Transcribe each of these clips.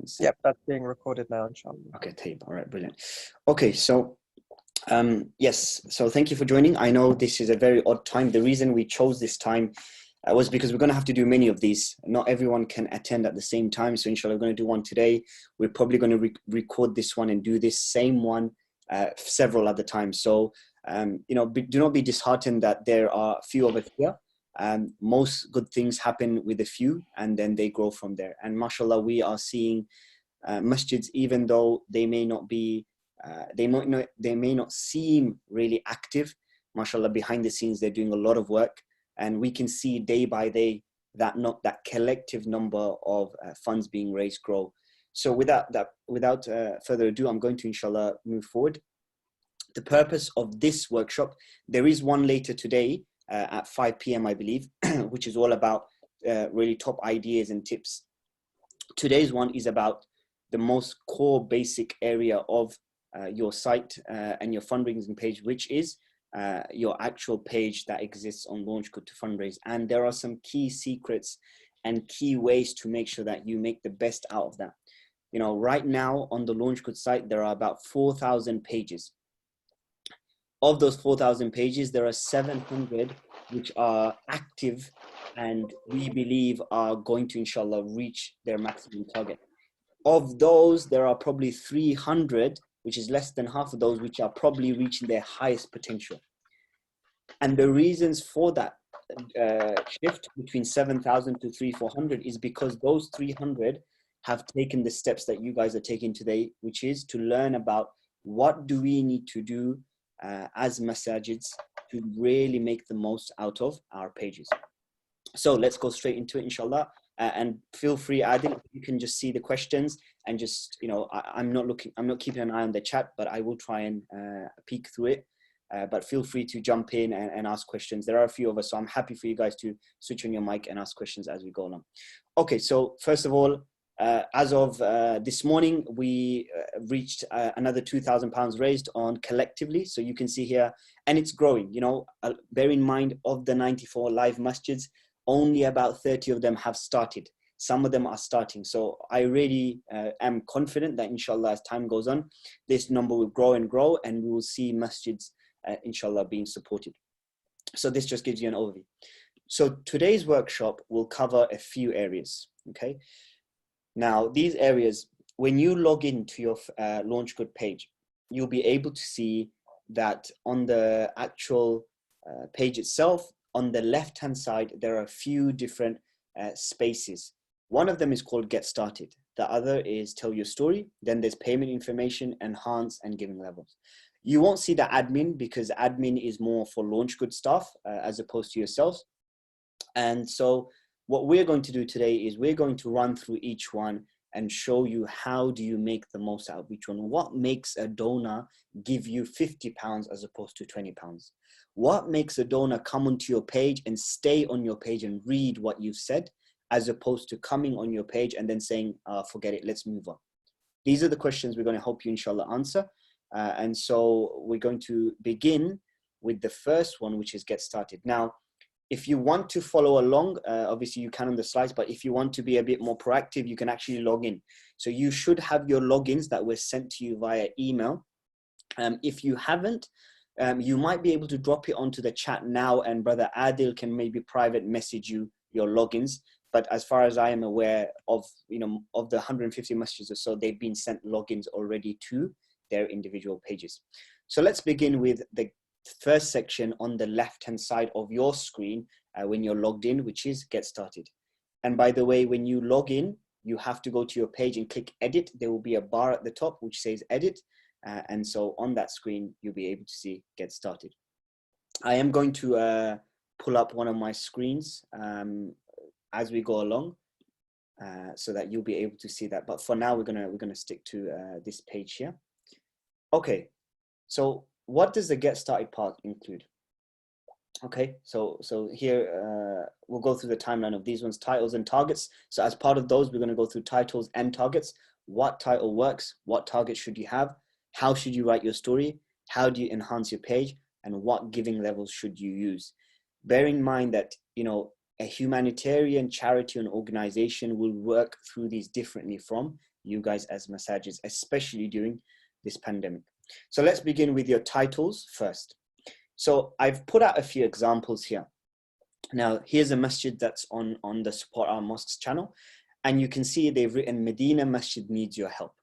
say? Yep, that's being recorded now, inshallah. Okay, tape. All right, brilliant. Okay, so yes, so thank you for joining. I know this is a very odd time. The reason we chose this time was because we're going to have to do many of these. Not everyone can attend at the same time. So inshallah, we're going to do one today. We're probably going to record this one and do this same one several other times. So, you know, do not be disheartened that there are a few of us here. Most good things happen with a few and then they grow from there. And mashallah, we are seeing masjids, even though they may not be, they may not seem really active. Mashallah, behind the scenes, they're doing a lot of work. And we can see day by day that collective number of funds being raised grow. So without further ado, I'm going to inshallah move forward. The purpose of this workshop, there is one later today at 5 p.m. I believe, which is all about really top ideas and tips. Today's one is about the most core basic area of your site and your fundraising page, which is your actual page that exists on LaunchGood to fundraise. And there are some key secrets and key ways to make sure that you make the best out of that. You know, right now on the LaunchGood site, there are about 4,000 pages. Of those 4,000 pages, there are 700 which are active and we believe are going to inshallah reach their maximum target. Of those, there are probably 300, which is less than half of those, which are probably reaching their highest potential. And the reasons for that shift between 7,000 to 300-400 is because those 300 have taken the steps that you guys are taking today, which is to learn about what do we need to do as masajids to really make the most out of our pages. So let's go straight into it, inshallah. And feel free, Adil, you can just see the questions and just, you know, I'm not keeping an eye on the chat, but I will try and peek through it. But feel free to jump in and ask questions. There are a few of us, so I'm happy for you guys to switch on your mic and ask questions as we go along. Okay, so first of all, as of this morning, we reached another £2,000 raised on collectively. So you can see here, and it's growing. You know, bear in mind, of the 94 live masjids, only about 30 of them have started. Some of them are starting. So I really am confident that inshallah, as time goes on, this number will grow and grow, and we will see masjids, inshallah, being supported. So this just gives you an overview. So today's workshop will cover a few areas, okay? Now, these areas, when you log into your LaunchGood page, you'll be able to see that on the actual page itself, on the left-hand side, there are a few different spaces. One of them is called Get Started. The other is Tell Your Story. Then there's Payment Information, Enhance, and Giving Levels. You won't see the admin because admin is more for LaunchGood staff as opposed to yourselves. And so what we're going to do today is we're going to run through each one and show you how do you make the most out of each one. What makes a donor give you £50 as opposed to £20? What makes a donor come onto your page and stay on your page and read what you've said, as opposed to coming on your page and then saying, forget it, let's move on? These are the questions we're going to help you inshallah answer. And so we're going to begin with the first one, which is Get Started. Now, if you want to follow along, obviously you can on the slides, but if you want to be a bit more proactive, you can actually log in. So you should have your logins that were sent to you via email. If you haven't, you might be able to drop it onto the chat now, and Brother Adil can maybe private message you your logins. But as far as I am aware of, you know, of the 150 messages or so, they've been sent logins already to their individual pages. So let's begin with the first section on the left-hand side of your screen when you're logged in, which is Get Started. And by the way, when you log in, you have to go to your page and click Edit. There will be a bar at the top which says Edit. And so on that screen, you'll be able to see Get Started. I am going to pull up one of my screens as we go along so that you'll be able to see that. But for now, we're gonna stick to this page here. Okay, so what does the Get Started part include? Okay, so here we'll go through the timeline of these ones, titles and targets. So as part of those, we're going to go through titles and targets. What title works? What target should you have? How should you write your story? How do you enhance your page? And what giving levels should you use? Bear in mind that, you know, a humanitarian charity and organization will work through these differently from you guys as masajids, especially during this pandemic. So let's begin with your titles first. So I've put out a few examples here. Now, here's a masjid that's on the Support Our Mosques channel. And you can see they've written Medina Masjid needs your help.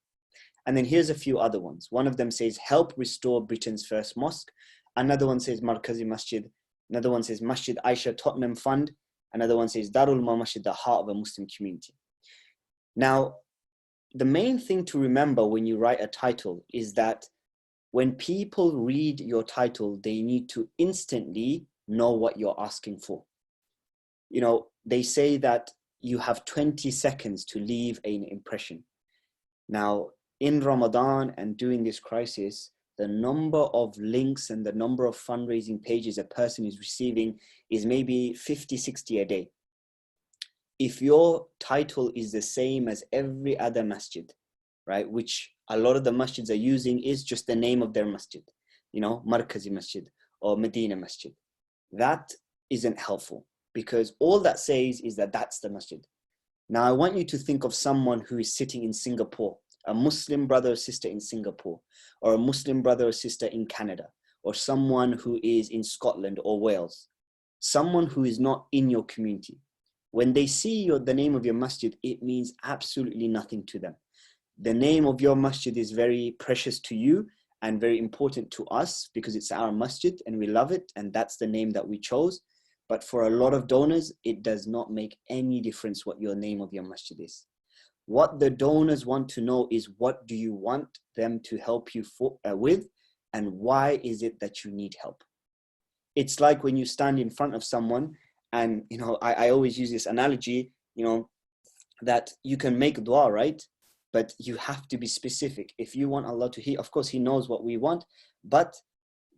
And then here's a few other ones. One of them says, help restore Britain's first mosque. Another one says Markazi Masjid. Another one says Masjid Aisha Tottenham Fund. Another one says Darul Ma Masjid, the heart of a Muslim community. Now, the main thing to remember when you write a title is that when people read your title, they need to instantly know what you're asking for. You know, they say that you have 20 seconds to leave an impression. Now, in Ramadan and during this crisis, the number of links and the number of fundraising pages a person is receiving is maybe 50, 60 a day. If your title is the same as every other masjid, right, which a lot of the masjids are using is just the name of their masjid, you know, Markazi Masjid or Medina Masjid, that isn't helpful, because all that says is that that's the masjid. Now, I want you to think of someone who is sitting in Singapore, a Muslim brother or sister in Singapore, or a Muslim brother or sister in Canada, or someone who is in Scotland or Wales, someone who is not in your community. When they see the name of your masjid, it means absolutely nothing to them. The name of your masjid is very precious to you and very important to us because it's our masjid and we love it, and that's the name that we chose. But for a lot of donors, it does not make any difference what your name of your masjid is. What the donors want to know is, what do you want them to help you with, and why is it that you need help? It's like when you stand in front of someone, and you know, I always use this analogy, you know, that you can make dua, right? But you have to be specific. If you want Allah to hear, of course, He knows what we want, but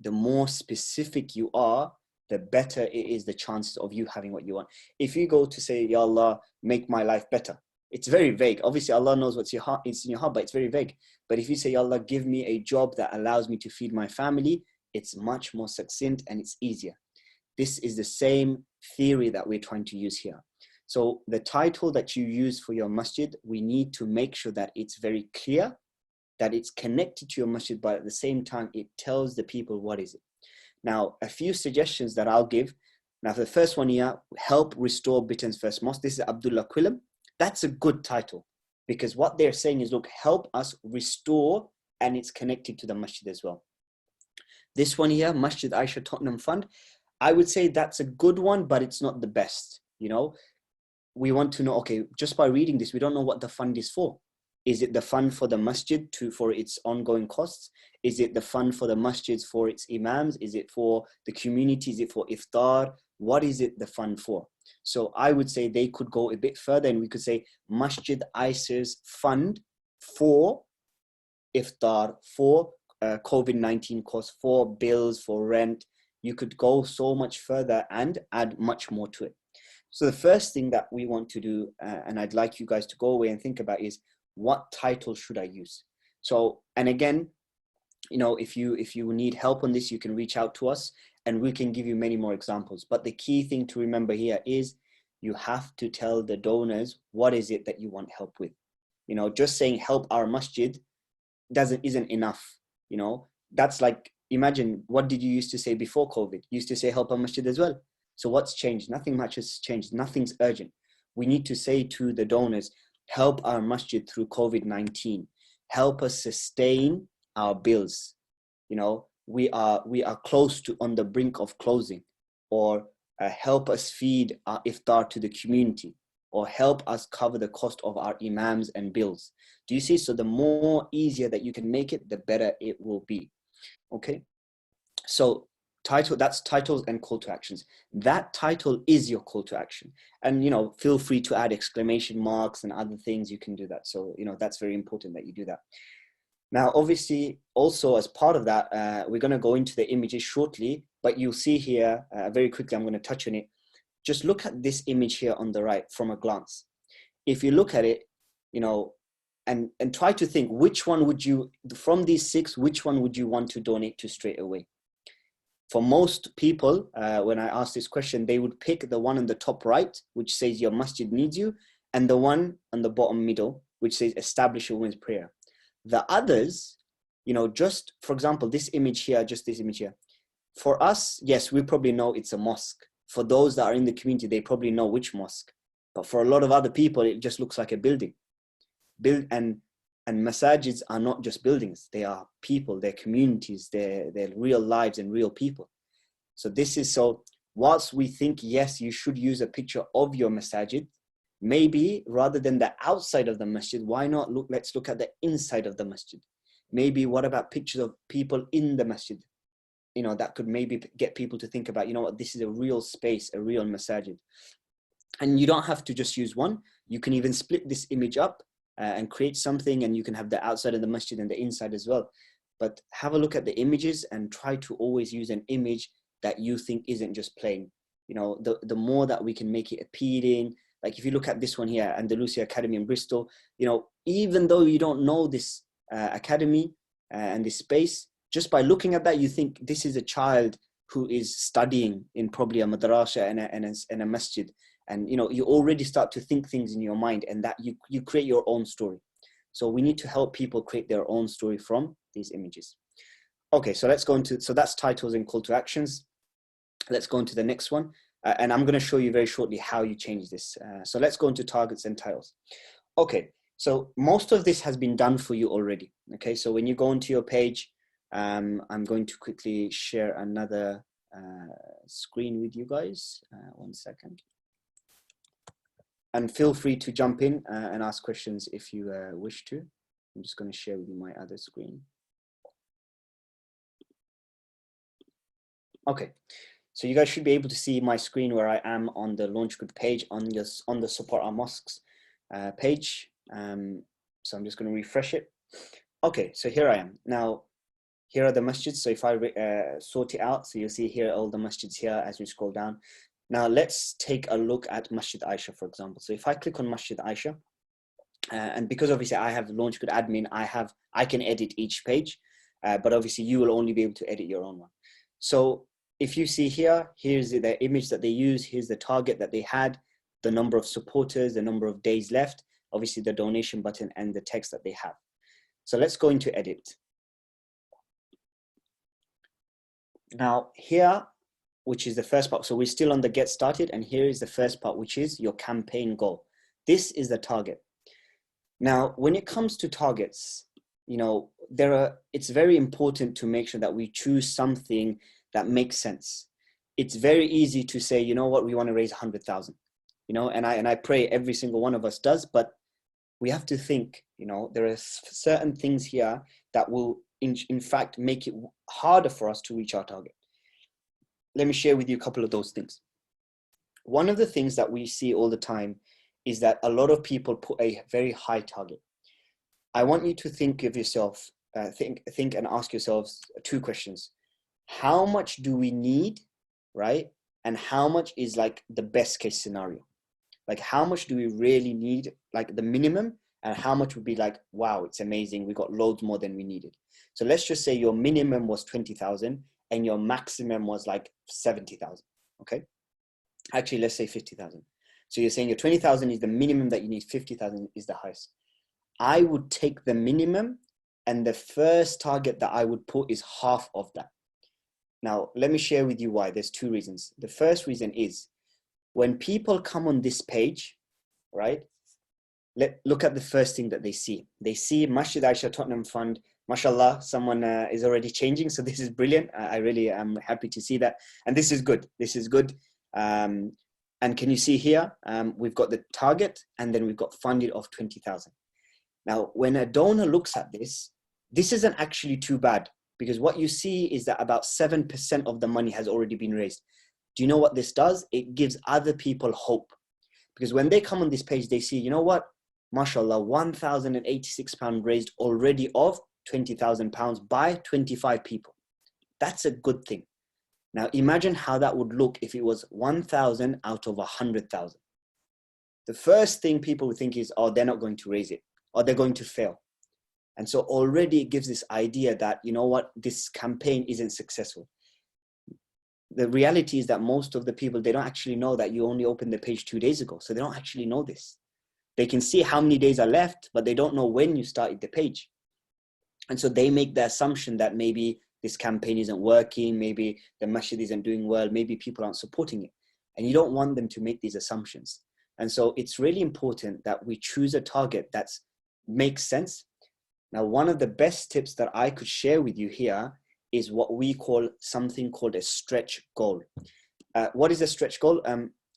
the more specific you are, the better it is the chances of you having what you want. If you go to say, Ya Allah, make my life better, it's very vague. Obviously, Allah knows what's it's in your heart, but it's very vague. But if you say, Ya Allah, give me a job that allows me to feed my family, it's much more succinct and it's easier. This is the same theory that we're trying to use here. So the title that you use for your masjid, we need to make sure that it's very clear, that it's connected to your masjid, but at the same time, it tells the people what is it. Now, a few suggestions that I'll give. Now, for the first one here, help restore Britain's first mosque. This is Abdullah Quillam. That's a good title, because what they're saying is, look, help us restore, and it's connected to the masjid as well. This one here, Masjid Aisha Tottenham Fund, I would say that's a good one, but it's not the best. You know, we want to know, okay, just by reading this, we don't know what the fund is for. Is it the fund for the masjid for its ongoing costs? Is it the fund for the masjids for its imams? Is it for the community? Is it for iftar? What is it the fund for? So I would say they could go a bit further, and we could say Masjid Aisha's fund for iftar, for COVID-19 costs, for bills, for rent. You could go so much further and add much more to it. So the first thing that we want to do, and I'd like you guys to go away and think about, is, what title should I use? So, and again, you know, if you need help on this, you can reach out to us and we can give you many more examples. But the key thing to remember here is, you have to tell the donors what is it that you want help with. You know, just saying help our masjid isn't enough. You know, that's like, imagine, what did you used to say before COVID? You used to say help our masjid as well. So what's changed? Nothing much has changed. Nothing's urgent. We need to say to the donors, help our masjid through COVID-19. Help us sustain our bills. You know, we are close to on the brink of closing, or help us feed our iftar to the community, or help us cover the cost of our imams and bills. Do you see? So the more easier that you can make it, the better it will be. Okay. So that's titles and call to actions. That title is your call to action. And, you know, feel free to add exclamation marks and other things. You can do that. So, you know, that's very important that you do that. Now, obviously, also as part of that, we're going to go into the images shortly, but you'll see here very quickly, I'm going to touch on it. Just look at this image here on the right from a glance. If you look at it, you know, and try to think, which one would you, from these 6, which one would you want to donate to straight away? For most people, when I ask this question, they would pick the one on the top right, which says your masjid needs you, and the one on the bottom middle, which says establish a women's prayer. The others, you know, just for example, this image here, just this image here. For us, yes, we probably know it's a mosque. For those that are in the community, they probably know which mosque. But for a lot of other people, it just looks like a building. And masajids are not just buildings. They are people, they're communities, they're real lives and real people. So this is, so whilst we think, yes, you should use a picture of your masajid, maybe rather than the outside of the masjid, why not let's look at the inside of the masjid. Maybe what about pictures of people in the masjid? You know, that could maybe get people to think about, you know what, this is a real space, a real masajid. And you don't have to just use one. You can even split this image up and create something, and you can have the outside of the masjid and the inside as well. But have a look at the images and try to always use an image that you think isn't just plain. You know, the more that we can make it appealing, like if you look at this one here, Andalusia Academy in Bristol, you know, even though you don't know this academy and this space, just by looking at that, you think this is a child who is studying in probably a madrasa and a masjid. And, you know, you already start to think things in your mind, and that you create your own story. So we need to help people create their own story from these images. Okay, so let's go into, so that's titles and call to actions. Let's go into the next one. And I'm going to show you very shortly how you change this. So let's go into targets and titles. Okay, so most of this has been done for you already. Okay, so when you go into your page, I'm going to quickly share another screen with you guys. 1 second. And feel free to jump in and ask questions if you wish to. I'm just going to share with you my other screen. Okay, so you guys should be able to see my screen where I am on the launch group page on the support our mosques page. So I'm just going to refresh it. Okay, so here I am. Now, here are the masjids. So if I sort it out, so you'll see here all the masjids here as we scroll down. Now let's take a look at Masjid Aisha, for example. So if I click on Masjid Aisha, and because obviously I have Launch Good Admin, I can edit each page, but obviously you will only be able to edit your own one. So if you see here, here's the image that they use, here's the target that they had, the number of supporters, the number of days left, obviously the donation button and the text that they have. So let's go into edit. Now here, which is the first part. So we're still on the get started, and here is the first part, which is your campaign goal. This is the target. Now, when it comes to targets, you know, it's very important to make sure that we choose something that makes sense. It's very easy to say, you know what, we want to raise 100,000, you know, and I pray every single one of us does, but we have to think, you know, there are certain things here that will in fact make it harder for us to reach our target. Let me share with you a couple of those things. One of the things that we see all the time is that a lot of people put a very high target. I want you to think of yourself, think and ask yourselves two questions. How much do we need, right? And how much is like the best case scenario? Like how much do we really need, like the minimum, and how much would be like, wow, it's amazing, we got loads more than we needed. So let's just say your minimum was 20,000 and your maximum was like 70,000, okay? Actually, let's say 50,000. So you're saying your 20,000 is the minimum that you need, 50,000 is the highest. I would take the minimum, and the first target that I would put is half of that. Now, let me share with you why. There's two reasons. The first reason is when people come on this page, right? Look at the first thing that they see. They see Masjid Aisha Tottenham Fund. MashaAllah, someone is already changing. So this is brilliant. I really am happy to see that. And this is good. This is good. And can you see here, we've got the target, and then we've got funded of 20,000. Now, when a donor looks at this, this isn't actually too bad, because what you see is that about 7% of the money has already been raised. Do you know what this does? It gives other people hope, because when they come on this page, they see, you know what? MashaAllah, £1,086 raised already of £20,000 by 25 people. That's a good thing. Now imagine how that would look if it was 1,000 out of 100,000. The first thing people would think is, oh, they're not going to raise it, or they're going to fail. And so already it gives this idea that, you know what, this campaign isn't successful. The reality is that most of the people, they don't actually know that you only opened the page 2 days ago. So they don't actually know this. They can see how many days are left, but they don't know when you started the page. And so they make the assumption that maybe this campaign isn't working, maybe the masjid isn't doing well, maybe people aren't supporting it. And you don't want them to make these assumptions. And so it's really important that we choose a target that makes sense. Now, one of the best tips that I could share with you here is what we call something called a stretch goal. What is a stretch goal?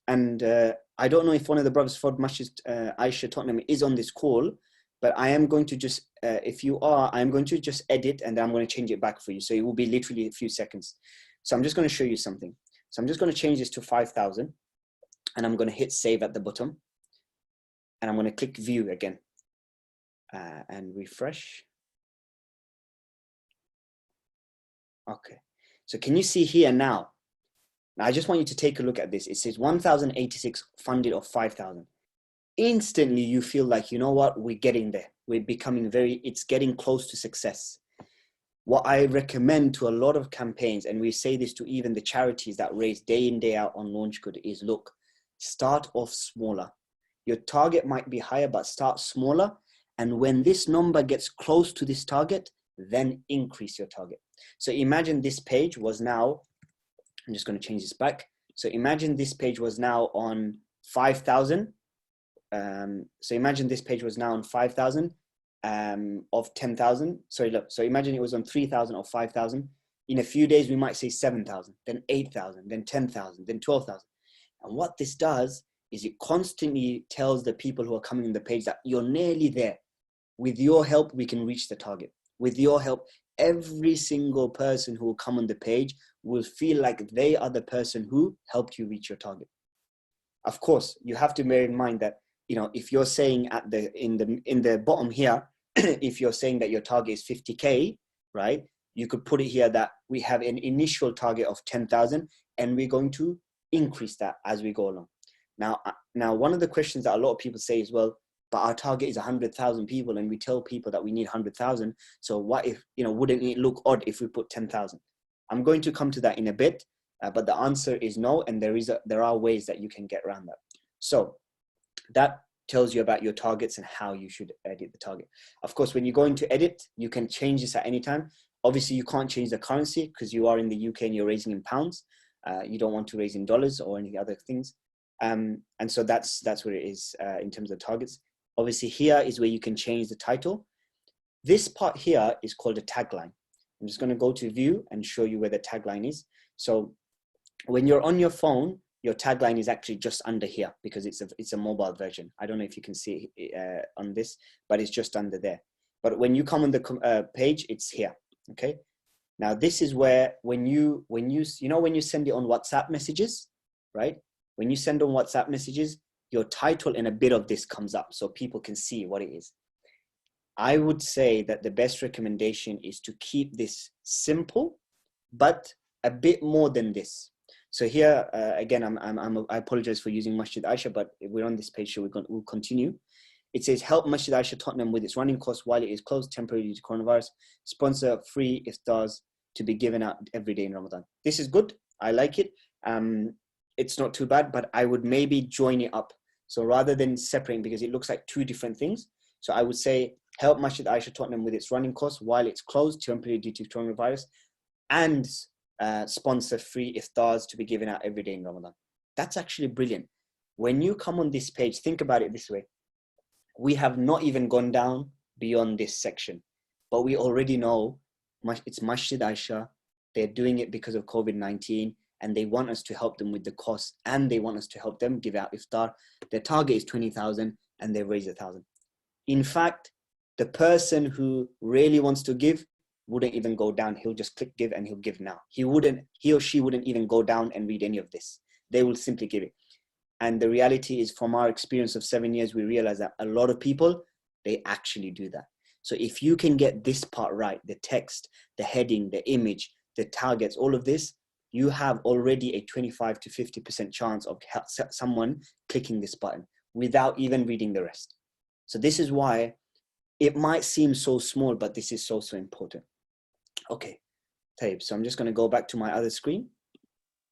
I don't know if one of the brothers for Masjid Aisha Tottenham is on this call, but I am going to just, if you are, I'm going to just edit and then I'm going to change it back for you. So it will be literally a few seconds. So I'm just going to show you something. So I'm just going to change this to 5,000 and I'm going to hit save at the bottom. And I'm going to click view again and refresh. Okay. So can you see here now? Now I just want you to take a look at this. It says 1,086 funded of 5,000. Instantly you feel like, you know what, we're getting there. We're becoming it's getting close to success. What I recommend to a lot of campaigns, and we say this to even the charities that raise day in, day out on Launch Good, is look, start off smaller. Your target might be higher, but start smaller. And when this number gets close to this target, then increase your target. So imagine this page was now, I'm just going to change this back. So imagine this page was now on 5,000. So imagine this page was now on 5,000 of 10,000. Sorry, look. So imagine it was on 3,000 or 5,000. In a few days, we might say 7,000, then 8,000, then 10,000, then 12,000. And what this does is it constantly tells the people who are coming on the page that you're nearly there. With your help, we can reach the target. With your help, every single person who will come on the page will feel like they are the person who helped you reach your target. Of course, you have to bear in mind that, you know, if you're saying in the bottom here, if you're saying that your target is 50K, right? You could put it here that we have an initial target of 10,000 and we're going to increase that as we go along. Now, one of the questions that a lot of people say is, well, but our target is 100,000 people and we tell people that we need 100,000. So what if, you know, wouldn't it look odd if we put 10,000? I'm going to come to that in a bit, but the answer is no. And there are ways that you can get around that. So that tells you about your targets and how you should edit the target. Of course, when you go into edit, you can change this at any time. Obviously, you can't change the currency because you are in the UK and you're raising in pounds. You don't want to raise in dollars or any other things. And so that's where it is in terms of targets. Obviously, here is where you can change the title. This part here is called a tagline. I'm just going to go to view and show you where the tagline is. So when you're on your phone, your tagline is actually just under here because it's a mobile version. I don't know if you can see it on this, but it's just under there. But when you come on the page, it's here. Okay. Now this is where when you send it on WhatsApp messages, right? When you send on WhatsApp messages, your title and a bit of this comes up so people can see what it is. I would say that the best recommendation is to keep this simple, but a bit more than this. So here, again, I apologize for using Masjid Aisha, but we're on this page, so we'll continue. It says, help Masjid Aisha Tottenham with its running costs while it is closed temporarily due to coronavirus. Sponsor free iftars to be given out every day in Ramadan. This is good. I like it. It's not too bad, but I would maybe join it up. So rather than separating, because it looks like two different things. So I would say, help Masjid Aisha Tottenham with its running costs while it's closed temporarily due to coronavirus, and sponsor free iftars to be given out every day in Ramadan. That's actually brilliant. When you come on this page, think about it this way. We have not even gone down beyond this section, but we already know it's Masjid Aisha. They're doing it because of COVID-19 and they want us to help them with the costs and they want us to help them give out iftar. Their target is 20,000 and they raise 1,000. In fact, the person who really wants to give wouldn't even go down. He'll just click give and he'll give now. He or she wouldn't even go down and read any of this. They will simply give it. And the reality is, from our experience of 7 years, we realize that a lot of people, they actually do that. So if you can get this part right, the text, the heading, the image, the targets, all of this, you have already a 25 to 50% chance of someone clicking this button without even reading the rest. So this is why it might seem so small, but this is so important. Okay, Taib. So I'm just going to go back to my other screen.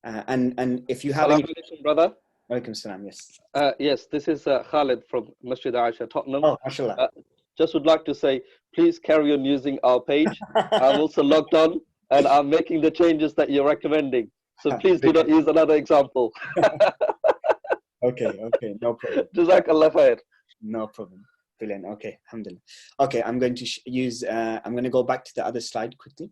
And if you have any... brother. Walaikum salam, yes. Yes, this is Khalid from Masjid Aisha, Tottenham. Oh, mashallah. Just would like to say, please carry on using our page. I'm also logged on and I'm making the changes that you're recommending. So please do not use another example. Okay, no problem. Jazakallah khair. No problem. Brilliant. Okay, alhamdulillah. Okay, I'm going to I'm going to go back to the other slide quickly.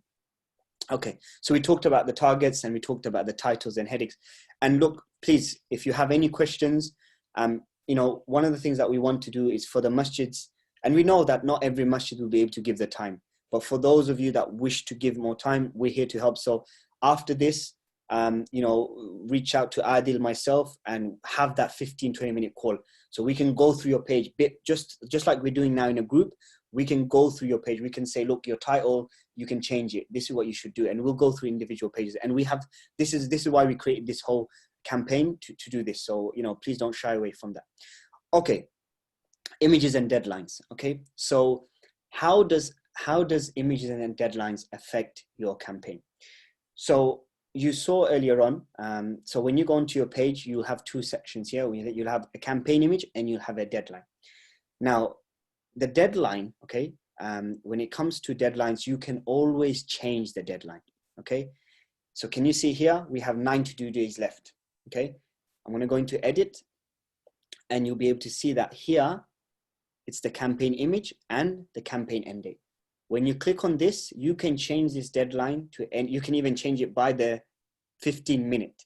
Okay, so we talked about the targets and we talked about the titles and headings. And look, please, if you have any questions, one of the things that we want to do is for the masjids, and we know that not every masjid will be able to give the time, but for those of you that wish to give more time, we're here to help. So after this, reach out to Adil, myself, and have that 15-20 minute call. So we can go through your page, just like we're doing now in a group. We can go through your page. We can say, look, your title, you can change it. This is what you should do. And we'll go through individual pages. And this is why we created this whole campaign to do this. So, please don't shy away from that. Okay. Images and deadlines. Okay. So how does images and deadlines affect your campaign? So you saw earlier on, so when you go onto your page, you'll have two sections here. You'll have a campaign image and you'll have a deadline. Now, the deadline, okay, when it comes to deadlines, you can always change the deadline, okay? So can you see here, we have 92 days left, okay? I'm gonna go into edit and you'll be able to see that here, it's the campaign image and the campaign end date. When you click on this, you can change this deadline to end. You can even change it by the 15-minute,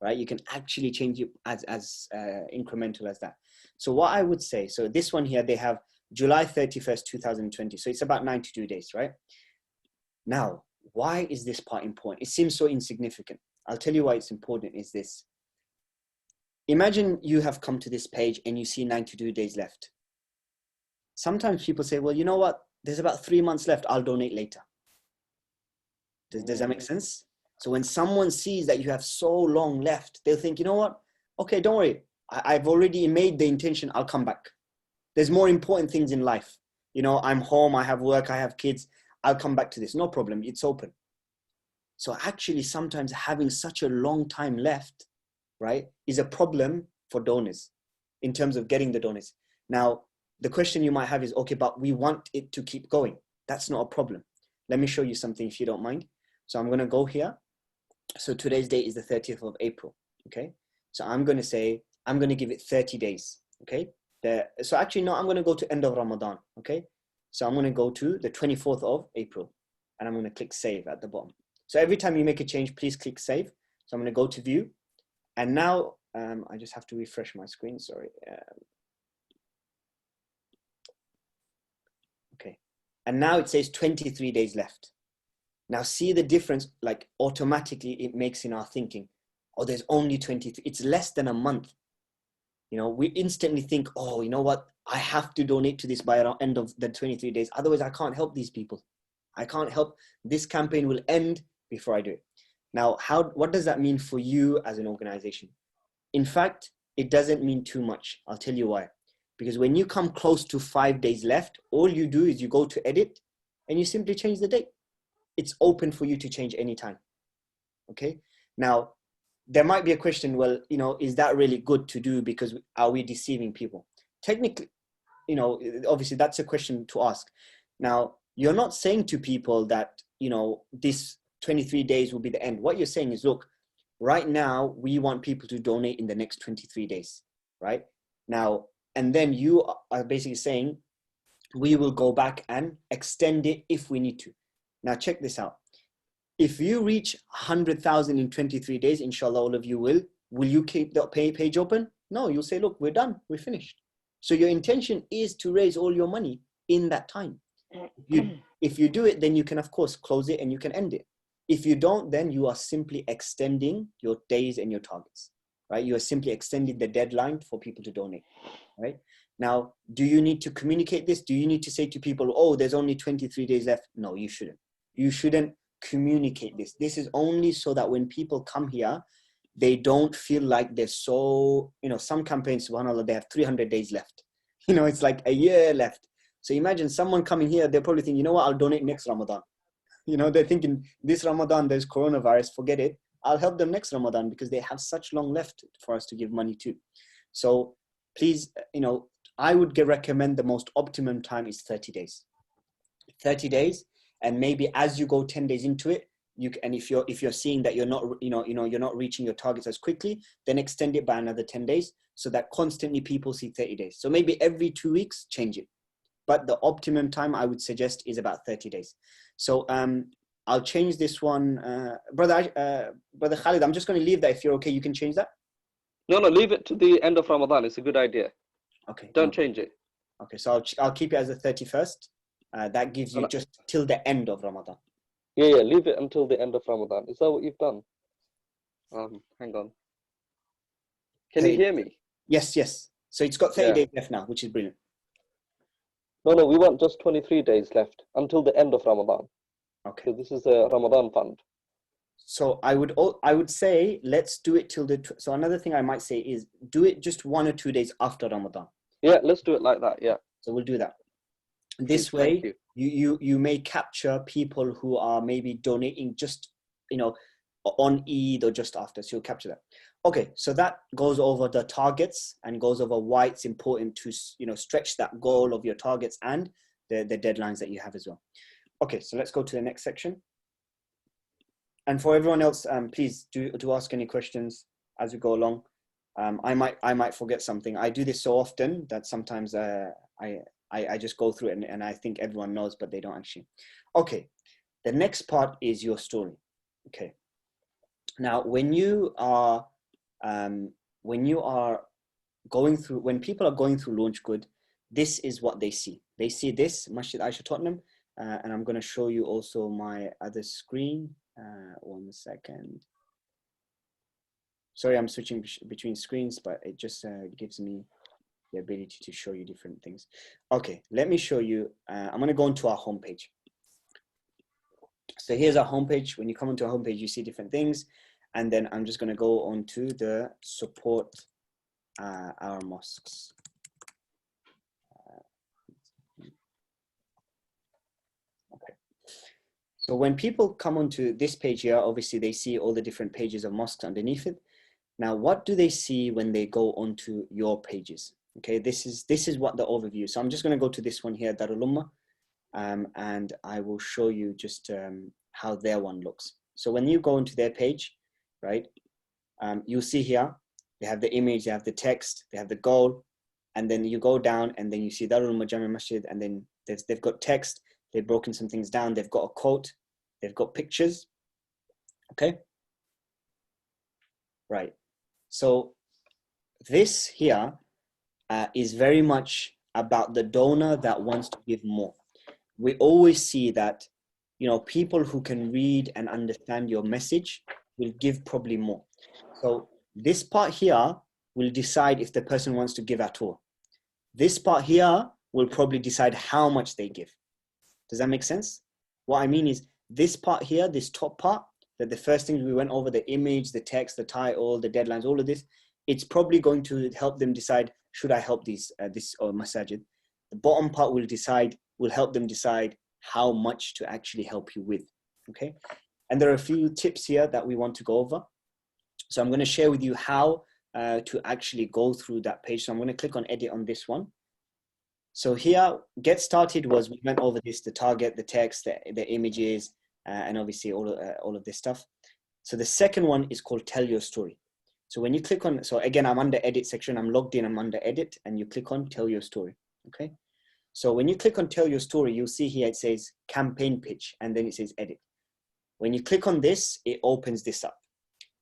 right? You can actually change it as incremental as that. So what I would say, so this one here, they have July 31st, 2020. So it's about 92 days, right? Now, why is this part important? It seems so insignificant. I'll tell you why it's important is this. Imagine you have come to this page and you see 92 days left. Sometimes people say, well, you know what? There's about 3 months left. I'll donate later. Does that make sense? So when someone sees that you have so long left, they'll think, you know what? Okay, don't worry. I've already made the intention. I'll come back. There's more important things in life. I'm home. I have work. I have kids. I'll come back to this. No problem. It's open. So actually, sometimes having such a long time left, right, is a problem for donors in terms of getting the donors. Now, the question you might have is, okay, but we want it to keep going. That's not a problem. Let me show you something if you don't mind. So I'm going to go here. So today's date is the 30th of April. Okay. So I'm going to say, I'm going to give it 30 days. Okay. So actually, no, I'm going to go to end of Ramadan. Okay. So I'm going to go to the 24th of April and I'm going to click save at the bottom. So every time you make a change, please click save. So I'm going to go to view. And now I just have to refresh my screen. Sorry. Okay. And now it says 23 days left. Now see the difference, like automatically it makes in our thinking, oh, there's only 23, it's less than a month. We instantly think, oh, you know what? I have to donate to this by the end of the 23 days. Otherwise I can't help these people. I can't help, this campaign will end before I do it. Now, what does that mean for you as an organization? In fact, it doesn't mean too much. I'll tell you why. Because when you come close to 5 days left, all you do is you go to edit and you simply change the date. It's open for you to change anytime. Okay. Now, there might be a question, well, is that really good to do because are we deceiving people? Technically, obviously that's a question to ask. Now, you're not saying to people that, this 23 days will be the end. What you're saying is, look, right now we want people to donate in the next 23 days, right? Now, and then you are basically saying, we will go back and extend it if we need to. Now, check this out. If you reach 100,000 in 23 days, inshallah, all of you will you keep the page open? No, you'll say, look, we're done. We're finished. So your intention is to raise all your money in that time. If you do it, then you can, of course, close it and you can end it. If you don't, then you are simply extending your days and your targets, right? You are simply extending the deadline for people to donate, right? Now, do you need to communicate this? Do you need to say to people, oh, there's only 23 days left? No, you shouldn't. You shouldn't communicate this. This is only so that when people come here, they don't feel like they're so, some campaigns, subhanAllah, they have 300 days left. It's like a year left. So imagine someone coming here, they'll probably think, you know what, I'll donate next Ramadan. They're thinking this Ramadan, there's coronavirus, forget it. I'll help them next Ramadan because they have such long left for us to give money to. So please, I would recommend the most optimum time is 30 days. 30 days, and maybe as you go 10 days into it, and if you're seeing that you're not you're not reaching your targets as quickly, then extend it by another 10 days so that constantly people see 30 days. So maybe every 2 weeks change it, but the optimum time I would suggest is about 30 days. So I'll change this one, brother Khalid. I'm just going to leave that. If you're okay, you can change that. No, leave it to the end of Ramadan. It's a good idea. Okay, don't change it. Okay, so I'll keep it as the 31st. That gives you just till the end of Ramadan. Yeah, leave it until the end of Ramadan. Is that what you've done? Hang on. Can you hear me? Yes. So it's got 30 days left now, which is brilliant. No, we want just 23 days left until the end of Ramadan. Okay. So this is a Ramadan fund. So I would say let's do it till so another thing I might say is do it just 1 or 2 days after Ramadan. Yeah, let's do it like that. Yeah. So we'll do that. This way, you may capture people who are maybe donating just, on Eid or just after. So you'll capture that. Okay, so that goes over the targets and goes over why it's important to, stretch that goal of your targets and the deadlines that you have as well. Okay, so let's go to the next section. And for everyone else, please do ask any questions as we go along. I might forget something. I do this so often that sometimes I just go through it and I think everyone knows, but they don't actually. Okay, the next part is your story. Okay, now when people are going through Launch Good, this is what they see. They see this Masjid Aisha Tottenham, and I'm going to show you also my other screen. 1 second. Sorry, I'm switching between screens, but it just gives me the ability to show you different things. Okay, let me show you. I'm going to go into our homepage. So here's our homepage. When you come onto our homepage, you see different things. And then I'm just going to go on to the support our mosques. Okay. So when people come onto this page here, obviously they see all the different pages of mosques underneath it. Now, what do they see when they go onto your pages? Okay, this is what the overview. So I'm just going to go to this one here, Darul Ummah, and I will show you just how their one looks. So when you go into their page, right, you'll see here, they have the image, they have the text, they have the goal, and then you go down and then you see Darul Ummah Jami Masjid, and then they've got text, they've broken some things down, they've got a quote, they've got pictures, okay? Right, so this here is very much about the donor that wants to give more. We always see that, people who can read and understand your message will give probably more. So this part here will decide if the person wants to give at all. This part here will probably decide how much they give. Does that make sense? What I mean is this part here, this top part, that the first things we went over, the image, the text, the title, the deadlines, all of this, it's probably going to help them decide, should I help this masajid? The bottom part will help them decide how much to actually help you with, okay? And there are a few tips here that we want to go over. So I'm going to share with you how to actually go through that page. So I'm going to click on edit on this one. So here, get started was, we went over this, the target, the text, the images, and obviously all of this stuff. So the second one is called tell your story. So when you click on, so again, I'm under edit section, I'm logged in, I'm under edit, and you click on tell your story, okay? So when you click on tell your story, you'll see here, it says campaign pitch, and then it says edit. When you click on this, it opens this up.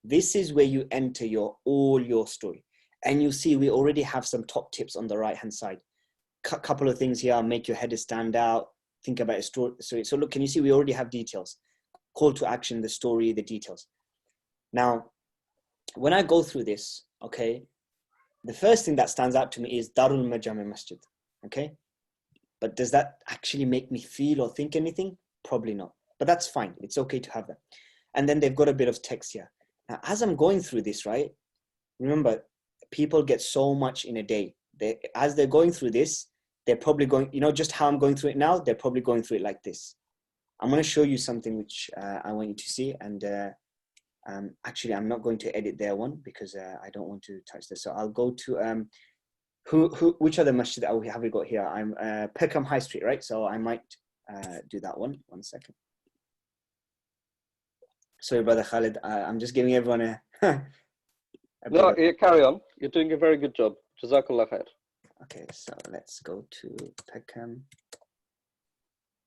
This is where you enter all your story. And you see, we already have some top tips on the right-hand side. Couple of things here, make your header stand out, think about a story. So look, can you see, we already have details. Call to action, the story, the details. Now, when I go through this, okay, the first thing that stands out to me is Darul Ummah Jami Masjid, okay? But does that actually make me feel or think anything? Probably not, but that's fine. It's okay to have that. And then they've got a bit of text here. Now, as I'm going through this, right, remember, people get so much in a day. As they're going through this, they're probably going, just how I'm going through it now, they're probably going through it like this. I'm going to show you something which I want you to see, and Actually, I'm not going to edit their one because I don't want to touch this. So I'll go to which other masjid have we got here? I'm Peckham High Street, right? So I might do that one. 1 second. Sorry, brother Khalid. I'm just giving everyone a. No, carry on. You're doing a very good job. Jazakallah khair. Okay, so let's go to Peckham.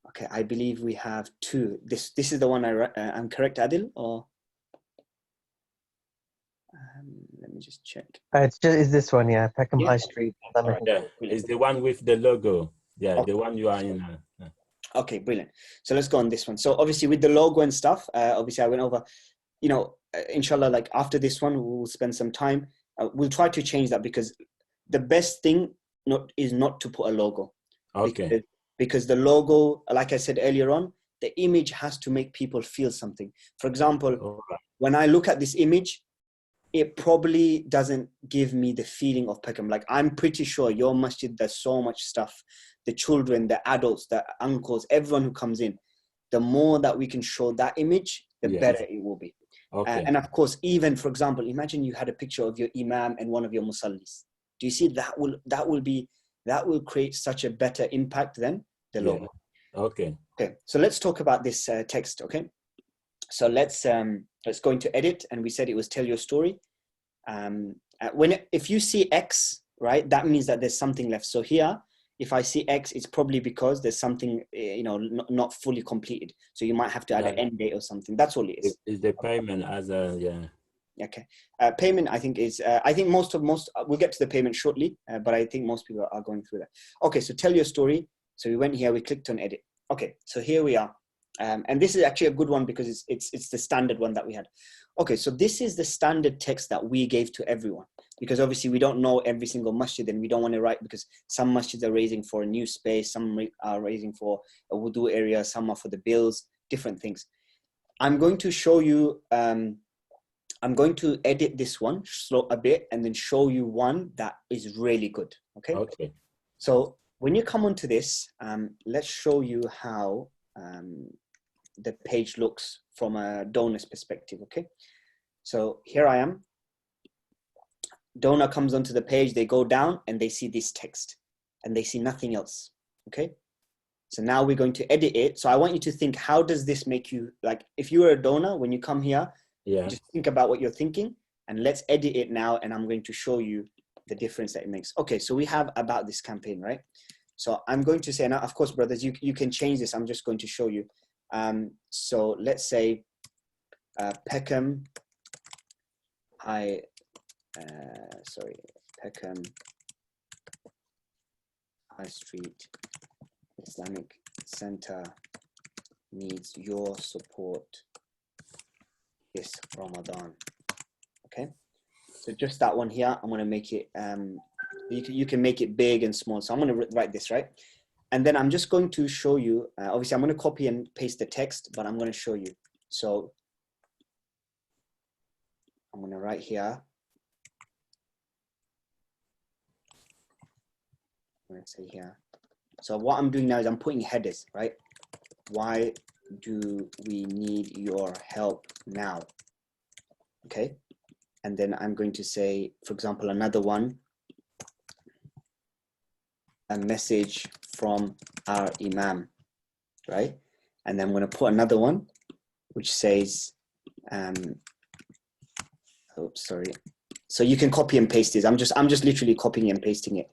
Okay, I believe we have two. This is the one I'm correct, Adil, or let me just check. It's this one, yeah. Peckham Yeah. High Street. Yeah, it's the one with the logo. Yeah, Okay. the one you are in. Okay, brilliant. So let's go on this one. So obviously with the logo and stuff, obviously I went over, you know, inshallah, like after this one, we'll spend some time. We'll try to change that because the best thing is not to put a logo. Okay. Because the logo, like I said earlier on, the image has to make people feel something. For example, when I look at this image, it probably doesn't give me the feeling of Peckham. Like I'm pretty sure your masjid, there's so much stuff. The children, the adults, the uncles, everyone who comes in, the more that we can show that image, the better it will be. Okay. And of course, even for example, imagine you had a picture of your imam and one of your musallis. Do you see that will create such a better impact than the logo. Yeah. Okay. Okay. So let's talk about this text. Okay. So let's go into edit, and we said it was tell your story. If you see X, right, that means that there's something left. So here, if I see X, it's probably because there's something, not fully completed. So you might have to add an end date or something. That's all it is. Is the payment as a, yeah. Okay. Payment, I think I think most, we'll get to the payment shortly, but I think most people are going through that. Okay. So tell your story. So we went here, we clicked on edit. Okay. So here we are. And this is actually a good one because it's the standard one that we had. Okay, so this is the standard text that we gave to everyone because obviously we don't know every single masjid and we don't want to write because some masjids are raising for a new space, some are raising for a wudu area, some are for the bills, different things. I'm going to show you, I'm going to edit this one slow a bit and then show you one that is really good, okay? Okay. So when you come onto this, let's show you how the page looks from a donor's perspective, okay? So here I am. Donor comes onto the page, they go down and they see this text and they see nothing else, okay? So now we're going to edit it. So I want you to think, how does this make you, like if you were a donor, when you come here, just think about what you're thinking and let's edit it now and I'm going to show you the difference that it makes. Okay, so we have about this campaign, right? So I'm going to say, now, of course, brothers, you can change this. I'm just going to show you. So let's say Peckham Peckham High Street Islamic Center needs your support this Ramadan. Okay, so just that one here, I'm going to make it, you can make it big and small. So I'm going to write this, right? And then I'm just going to show you, obviously I'm going to copy and paste the text, but I'm going to show you. So I'm going to write here. I'm going to say here. So what I'm doing now is I'm putting headers, right? Why do we need your help now? Okay. And then I'm going to say, for example, another one, a message from our Imam, right? And then I'm going to put another one, which says, oops, sorry. So you can copy and paste this. I'm just literally copying and pasting it.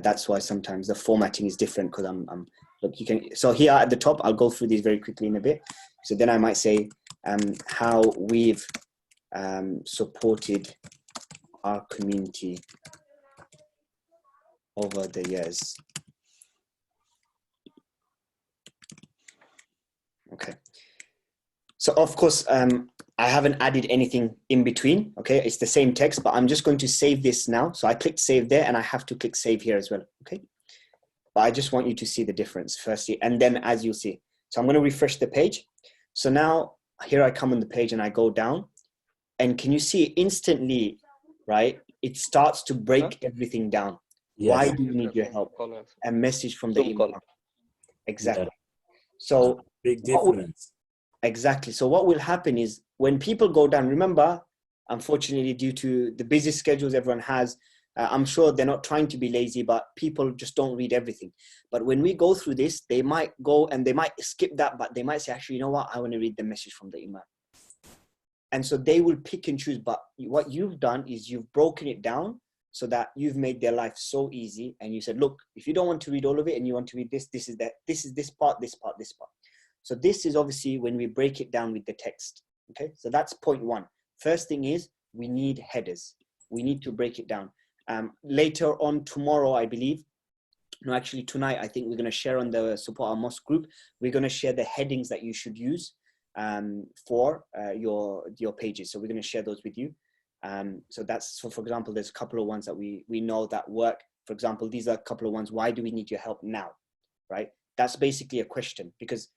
That's why sometimes the formatting is different because look, you can, so here at the top, I'll go through these very quickly in a bit. So then I might say how we've supported our community over the years. Okay. So of course, I haven't added anything in between. Okay, it's the same text, but I'm just going to save this now. So I clicked save there and I have to click save here as well. Okay. But I just want you to see the difference firstly. And then as you'll see, so I'm going to refresh the page. So now here I come on the page and I go down and can you see instantly, right? It starts to break everything down. Yes. Why do you need your help? A message from the Imam. Exactly. Yeah. So big difference. Exactly. So what will happen is when people go down, remember, unfortunately, due to the busy schedules everyone has, I'm sure they're not trying to be lazy, but people just don't read everything. But when we go through this, they might go and they might skip that, but they might say, actually, you know what? I want to read the message from the Imam. And so they will pick and choose. But what you've done is you've broken it down so that you've made their life so easy. And you said, look, if you don't want to read all of it and you want to read this, this is that, this is this part, this part, this part. So this is obviously when we break it down with the text. Okay, so that's point one. First thing is we need headers. We need to break it down. Later on tomorrow, I believe, no, actually tonight, I think we're going to share on the Support Our Mosque group. We're going to share the headings that you should use for your pages. So we're going to share those with you. So that's, so for example, there's a couple of ones that we know that work. For example, these are a couple of ones. Why do we need your help now? Right? That's basically a question, because